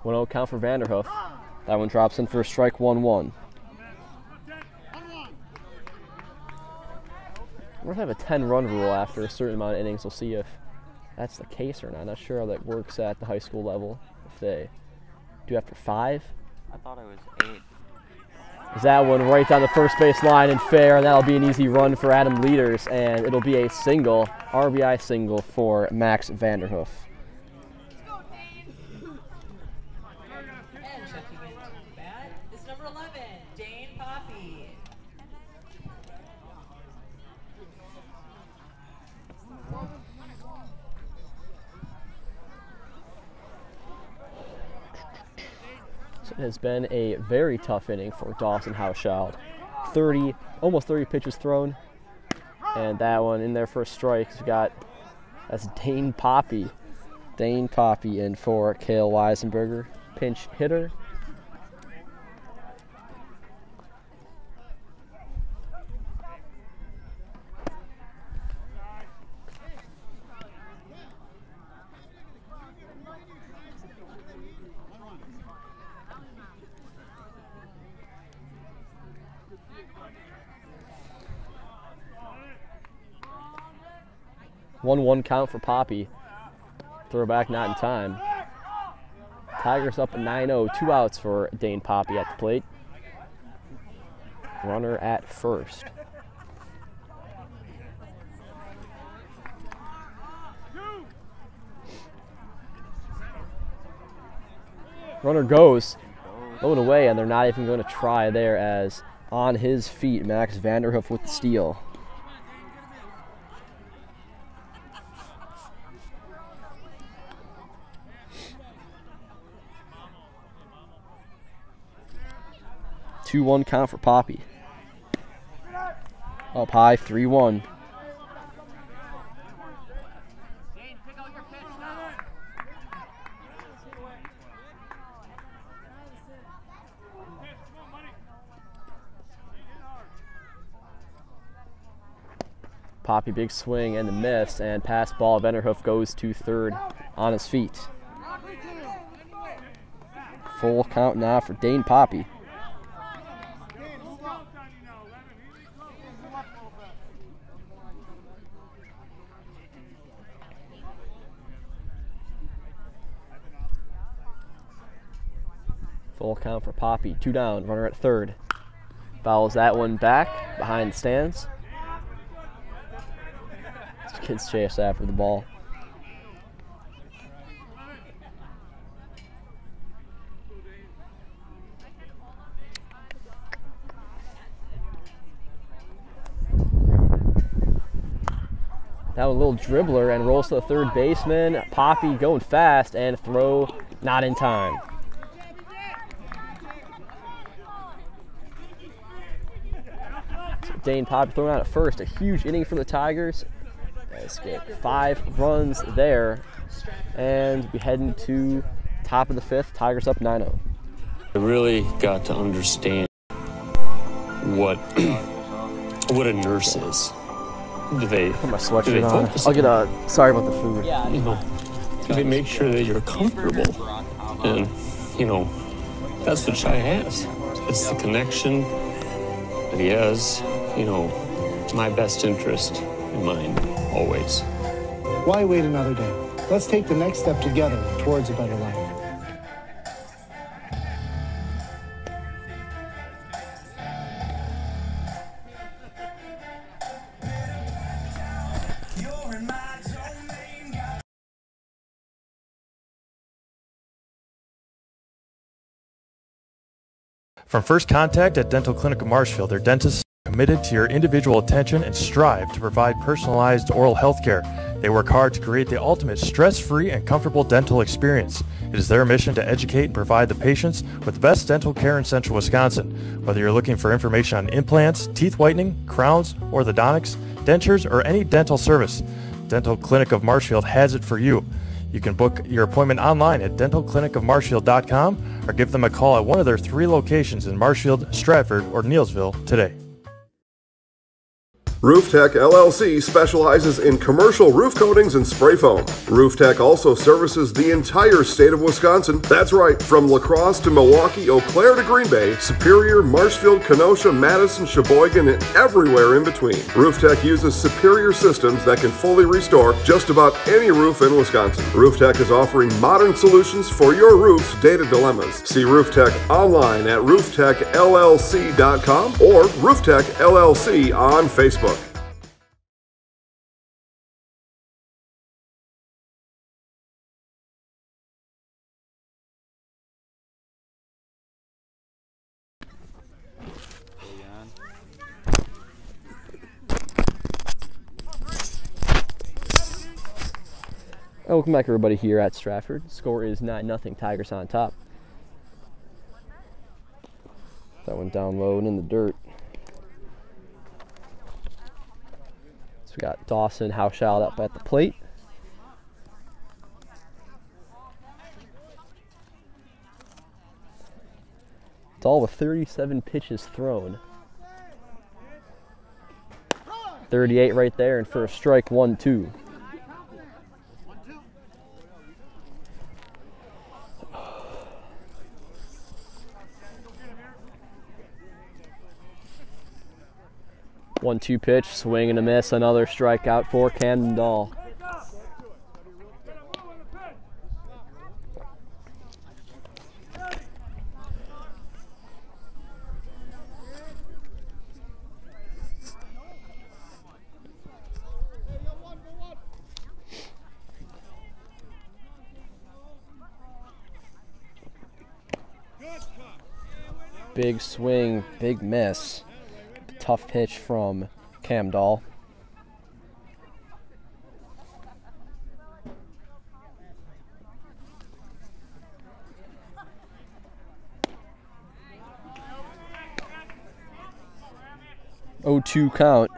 1-0 count for Vanderhoof. That one drops in for a strike 1-1. We're going to have a 10-run rule after a certain amount of innings. We'll see if that's the case or not. Not sure how that works at the high school level. If they do after 5. I thought it was 8. Is that one right down the first base line and fair, and that'll be an easy run for Adam Leaders, and it'll be a single, RBI single for Max Vanderhoof. And checking into the bat is number 11, Dane Poppy. It has been a very tough inning for Dawson Hauschild. Almost 30 pitches thrown, and that one in there for a strike. That's Dane Poppy. Dane Poppy in for Cale Weisenberger, pinch hitter. One count for Poppy. Throwback not in time. Tigers up 9-0. 2 outs for Dane Poppy at the plate. Runner at first. Runner goes. Blown away, and they're not even going to try there, as on his feet, Max Vanderhoof with the steal. Two-one count for Poppy. Up high, 3-1. Poppy, big swing and the miss, and pass ball. Vanderhoof goes to third on his feet. Full count now for Dane Poppy. Full count for Poppy. 2 down, runner at third. Fouls that one back behind the stands. Kids chase after the ball. That one, a little dribbler, and rolls to the third baseman. Poppy going fast, and throw not in time. So Dane Poppy throwing out at first. A huge inning for the Tigers. Let's get 5 runs there, and we head into top of the 5th. Tigers up 9-0. I really got to understand what a nurse is. Do they put my sweatshirt on? I'll get a. Sorry about the food. Yeah. You know, do they make sure that you're comfortable? And you know, that's what Shai has. It's the connection that he has. You know, my best interest in mind. Always. Why wait another day? Let's take the next step together towards a better life. From first contact at Dental Clinic of Marshfield, their dentists committed to your individual attention and strive to provide personalized oral health care. They work hard to create the ultimate stress-free and comfortable dental experience. It is their mission to educate and provide the patients with the best dental care in Central Wisconsin. Whether you're looking for information on implants, teeth whitening, crowns, orthodontics, dentures, or any dental service, Dental Clinic of Marshfield has it for you. You can book your appointment online at dentalclinicofmarshfield.com or give them a call at one of their 3 locations in Marshfield, Stratford, or Neillsville today. Rooftech LLC specializes in commercial roof coatings and spray foam. Rooftech also services the entire state of Wisconsin. That's right, from La Crosse to Milwaukee, Eau Claire to Green Bay, Superior, Marshfield, Kenosha, Madison, Sheboygan, and everywhere in between. Rooftech uses superior systems that can fully restore just about any roof in Wisconsin. Rooftech is offering modern solutions for your roof's data dilemmas. See Rooftech online at rooftechllc.com or Rooftech LLC on Facebook. Welcome back, everybody, here at Stratford. Score is 9-0, Tigers on top. That one down low and in the dirt. So we got Dawson, Hauschild up at the plate. Dahl with 37 pitches thrown. 38 right there, and for a strike, 1-2. One-two pitch, swing and a miss, another strikeout for Camden Dahl. Big swing, big miss. Tough pitch from Cam Dahl. Oh, 2 count.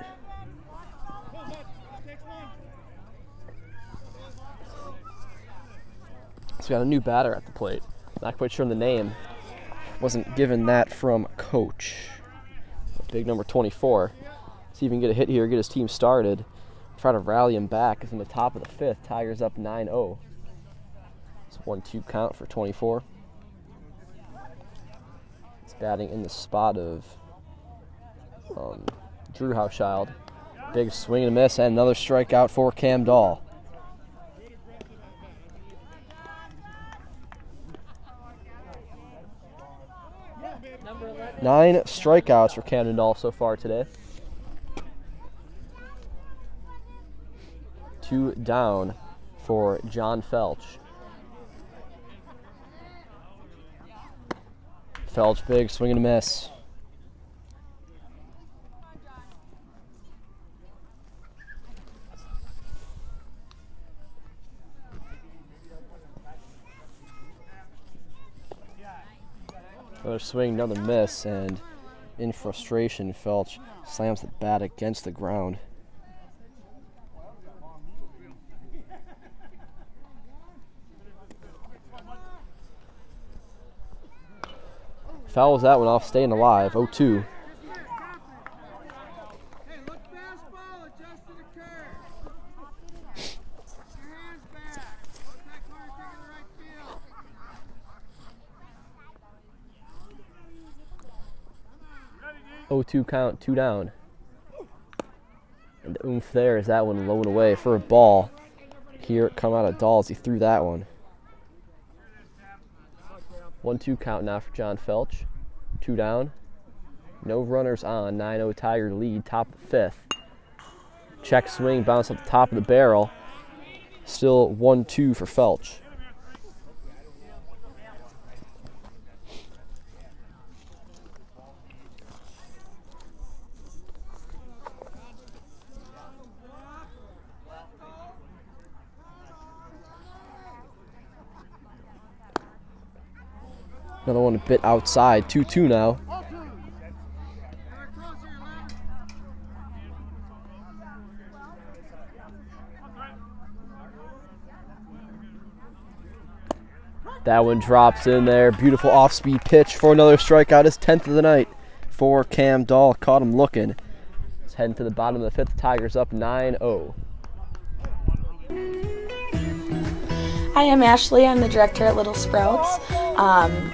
So we got a new batter at the plate. Not quite sure on the name. Wasn't given that from coach. Big number 24. See if he can get a hit here, get his team started. Try to rally him back. It's in the top of the 5th. Tigers up 9-0. It's 1-2 count for 24. He's batting in the spot of Drew Hauschild. Big swing and a miss, and another strikeout for Cam Dahl. Nine strikeouts for Camden Dahl so far today. 2 down for John Felch. Felch, big swing and a miss. Another swing, another miss, and in frustration, Felch slams the bat against the ground. Fouls that one off, staying alive, 0-2. Oh, 2 count, 2 down. And the oomph there is that one low and away for a ball. Here it come out of Dahl as he threw that one. 1-2 count now for John Felch. 2 down. No runners on. 9-0 Tiger lead, top of the 5th. Check swing, bounce up the top of the barrel. Still 1-2 for Felch. Another one a bit outside, 2-2 now. That one drops in there. Beautiful off-speed pitch for another strikeout. His 10th of the night for Cam Dahl. Caught him looking. It's heading to the bottom of the 5th. Tigers up 9-0. Hi, I'm Ashley. I'm the director at Little Sprouts.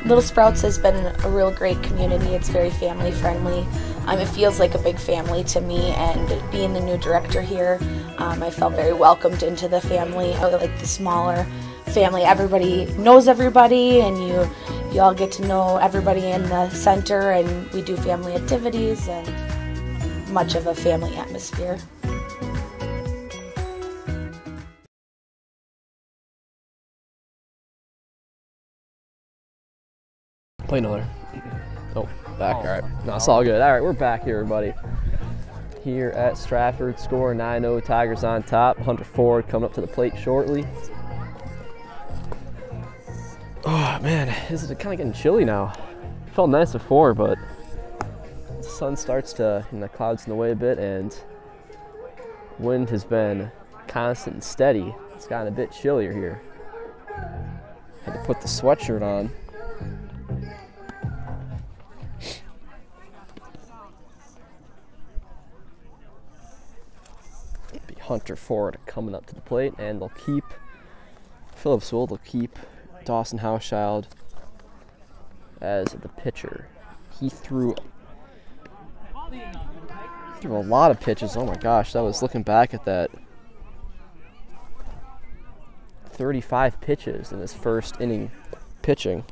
Little Sprouts has been a real great community. It's very family friendly. It feels like a big family to me, and being the new director here, I felt very welcomed into the family. I like the smaller family. Everybody knows everybody, and you all get to know everybody in the center, and we do family activities and much of a family atmosphere. Play another. Oh, back. All right. No, it's all good. All right, we're back here, everybody. Here at Stratford, score 9-0. Tigers on top. Hunter Ford coming up to the plate shortly. Oh, man, this is kind of getting chilly now. It felt nice before, but the sun starts to, the clouds in the way a bit, and wind has been constant and steady. It's gotten a bit chillier here. Had to put the sweatshirt on. Hunter Ford coming up to the plate, and they'll keep Phillips. They'll keep Dawson Hauschild as the pitcher. He threw a lot of pitches. Oh my gosh, that was looking back at that. 35 pitches in his first inning pitching.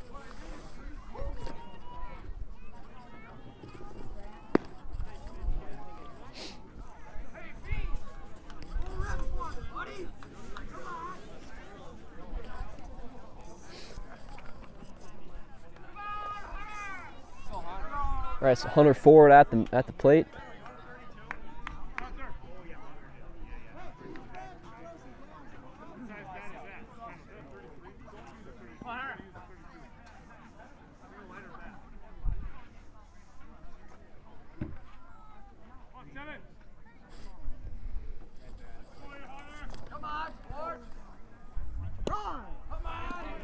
All right, so Hunter Ford at the plate.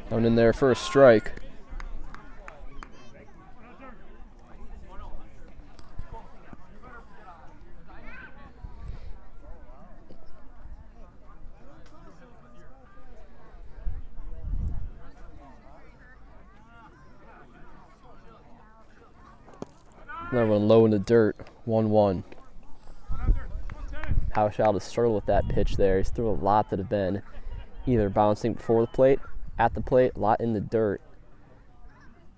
Going in there for a strike. Another one low in the dirt, 1-1. Hauschild has struggled with that pitch there. He's threw a lot that have been either bouncing before the plate, at the plate, a lot in the dirt,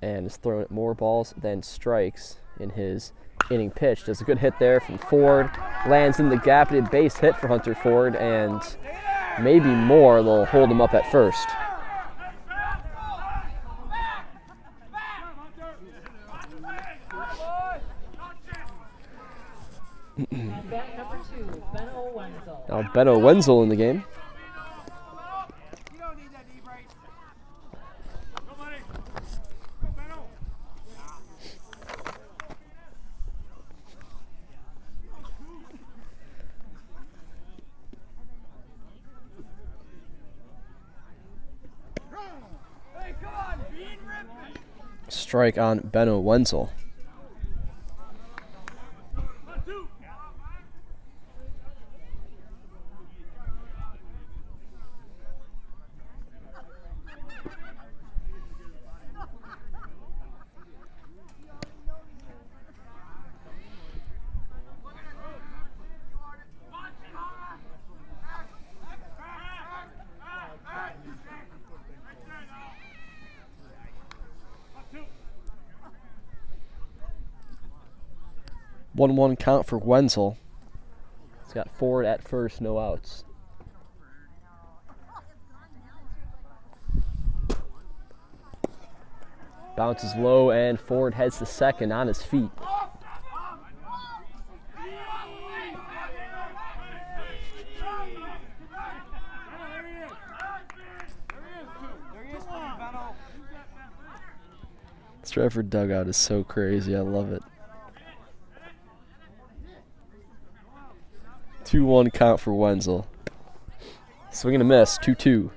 and is throwing more balls than strikes in his inning pitch. Does a good hit there from Ford, lands in the gap, a base hit for Hunter Ford, and maybe more. They'll hold him up at first. Now Benno Wenzel in the game. Strike on Benno Wenzel. One count for Wenzel. He's got Ford at first, no outs. Bounces low, and Ford heads to second on his feet. Stratford dugout is so crazy. I love it. 2-1 count for Wenzel. Swing and a miss, 2-2.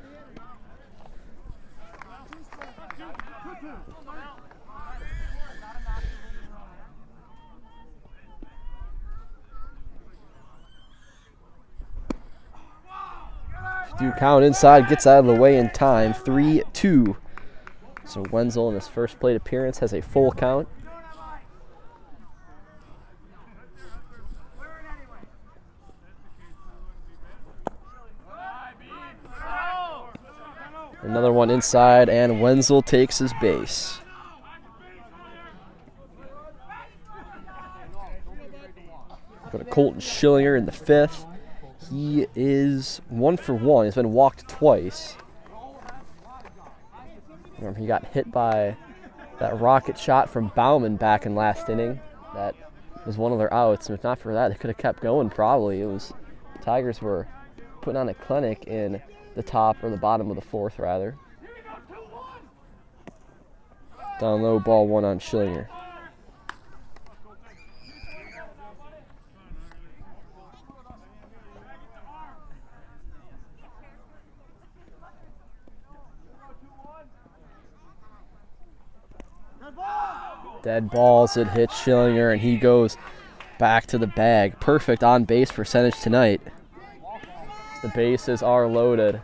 Do count inside, gets out of the way in time, 3-2. So Wenzel in his first plate appearance has a full count. Another one inside, and Wenzel takes his base. Go to Colton Schillinger in the 5th. He is 1 for 1. He's been walked twice. Remember, he got hit by that rocket shot from Bauman back in last inning. That was one of their outs, and if not for that, they could have kept going probably. Tigers were putting on a clinic in the top or the bottom of the 4th, rather. Down low, ball 1 on Schillinger. Dead balls, it hits Schillinger, and he goes back to the bag. Perfect on-base percentage tonight. The bases are loaded.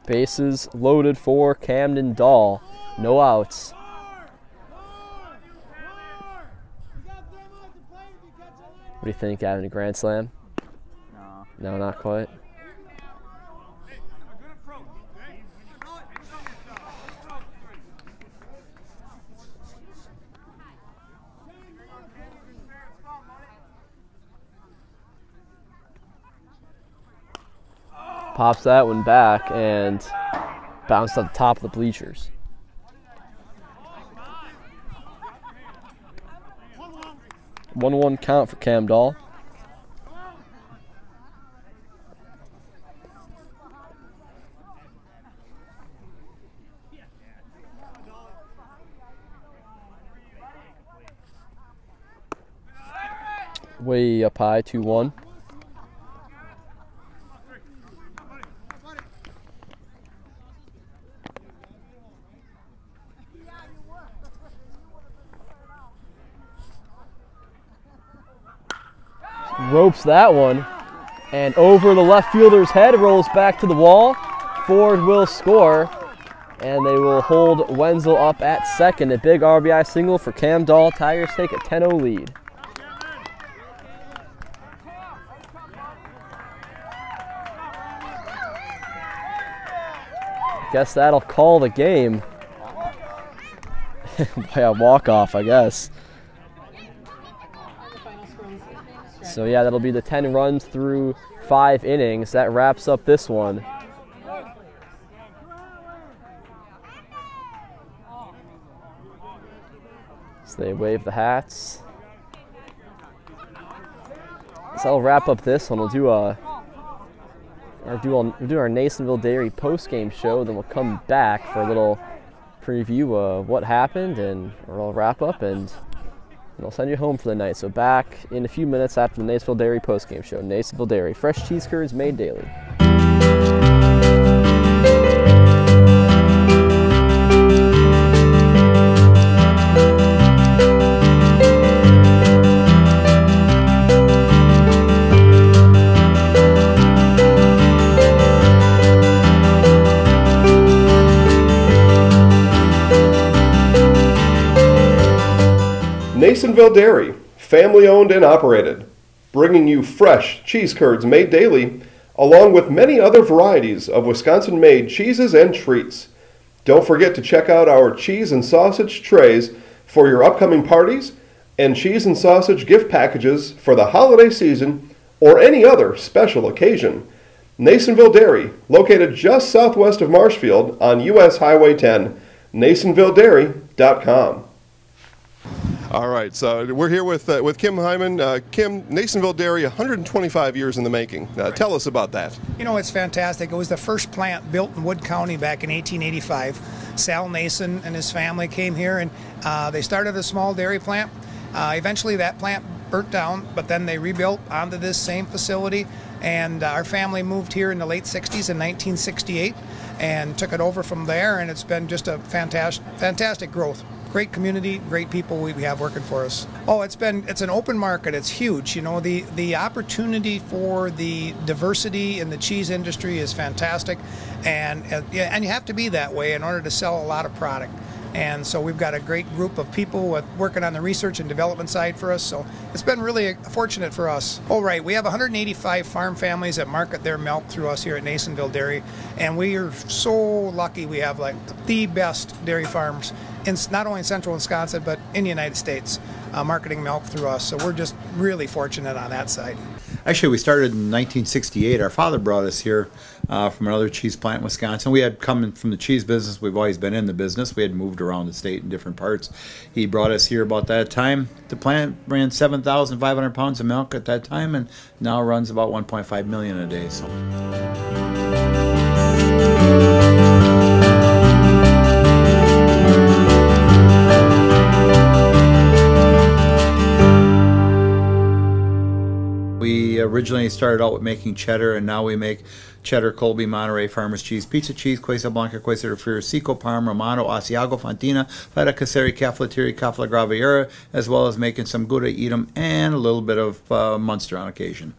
Bases loaded for Camden Dahl. No outs. What do you think, Adam? A grand slam? No. No, not quite. Pops that one back and bounced on the top of the bleachers. One count for Cam Dahl. Way up high, 2-1. Ropes that one, and over the left fielder's head, rolls back to the wall. Ford will score, and they will hold Wenzel up at second. A big RBI single for Cam Dahl. Tigers take a 10-0 lead. Guess that'll call the game. By a walk-off, I guess. So yeah, that'll be the 10 runs through 5 innings. That wraps up this one. So they wave the hats. So that'll wrap up this one. We'll do our Nasonville Dairy post-game show. Then we'll come back for a little preview of what happened, and we'll wrap up and I'll send you home for the night. So back in a few minutes after the Nasonville Dairy postgame show. Nasonville Dairy, fresh cheese curds made daily. Nasonville Dairy, family owned and operated, bringing you fresh cheese curds made daily, along with many other varieties of Wisconsin-made cheeses and treats. Don't forget to check out our cheese and sausage trays for your upcoming parties and cheese and sausage gift packages for the holiday season or any other special occasion. Nasonville Dairy, located just southwest of Marshfield on US Highway 10, NasonvilleDairy.com. All right, so we're here with Kim Hyman. Kim, Nasonville Dairy, 125 years in the making. Tell us about that. You know, it's fantastic. It was the first plant built in Wood County back in 1885. Sal Nason and his family came here, and they started a small dairy plant. Eventually that plant burnt down, but then they rebuilt onto this same facility, and our family moved here in the late 60s in 1968. and took it over from there, and it's been just a fantastic growth. Great community, great people we have working for us. Oh, it's an open market. It's huge. You know, the opportunity for the diversity in the cheese industry is fantastic, and you have to be that way in order to sell a lot of product. And so we've got a great group of people working on the research and development side for us. So it's been really fortunate for us. Oh, right. We have 185 farm families that market their milk through us here at Nasonville Dairy. And we are so lucky we have like the best dairy farms in not only in central Wisconsin, but in the United States, marketing milk through us. So we're just really fortunate on that side. Actually, we started in 1968. Our father brought us here from another cheese plant in Wisconsin. We had come from the cheese business. We've always been in the business. We had moved around the state in different parts. He brought us here about that time. The plant ran 7,500 pounds of milk at that time, and now runs about 1.5 million a day. So. We originally started out with making cheddar, and now we make cheddar, Colby, Monterey, Farmers Cheese, Pizza Cheese, Quesa Blanca, Quesa de Friar, Seco, Parma, Romano, Asiago, Fontina, Feta Caseri, Cafflettieri, Cafla Graviera, as well as making some Gouda, Edam, and a little bit of Munster on occasion.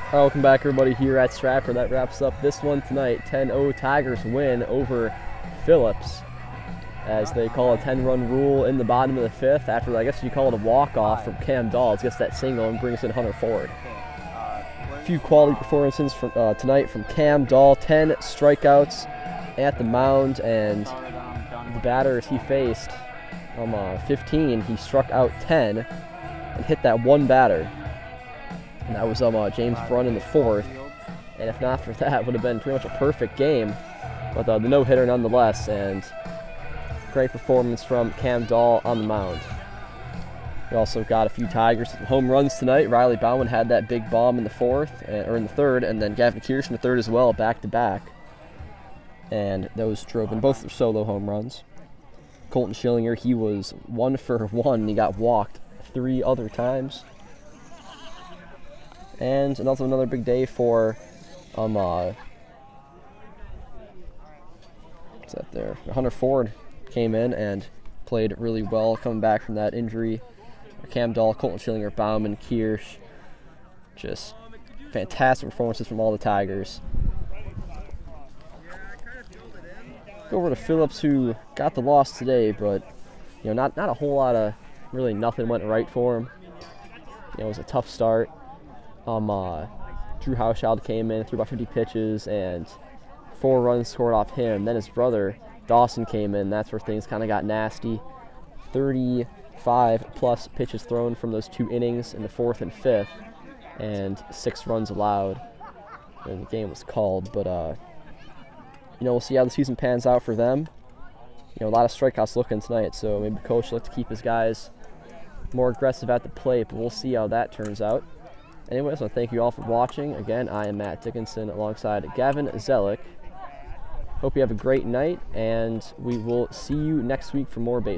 All right, welcome back everybody here at Stratford. That wraps up this one tonight. 10-0 Tigers win over Phillips, as they call a 10-run rule in the bottom of the fifth after, I guess you call it a walk-off from Cam Dawes, gets that single and brings in Hunter Ford. A few quality performances from tonight from Cam Dahl, 10 strikeouts at the mound, and the batters he faced, 15, he struck out 10 and hit that one batter. And that was James Brunn in the fourth. And if not for that, would have been pretty much a perfect game. But the no-hitter nonetheless, and great performance from Cam Dahl on the mound. We also got a few Tigers home runs tonight. Riley Bauman had that big bomb in the third, and then Gavin Kirsch in the third as well, back-to-back. And those drove in both solo home runs. Colton Schillinger, he was 1 for 1. He got walked 3 other times. And another big day for what's that there? Hunter Ford came in and played really well, coming back from that injury. Cam Dahl, Colton Schillinger, Bauman, Kirsch, just fantastic performances from all the Tigers. Go over to Phillips, who got the loss today, but not a whole lot of, really nothing went right for him. It was a tough start. Drew Hauschild came in, threw about 50 pitches, and 4 runs scored off him. Then his brother, Dawson, came in. That's where things kind of got nasty. 35-plus pitches thrown from those 2 innings in the 4th and 5th, and 6 runs allowed. And the game was called, but we'll see how the season pans out for them. A lot of strikeouts looking tonight, so maybe the coach will like to keep his guys more aggressive at the plate, but we'll see how that turns out. Anyways, I want to thank you all for watching. Again, I am Matt Dickinson alongside Gavin Zellick. Hope you have a great night, and we will see you next week for more baseball.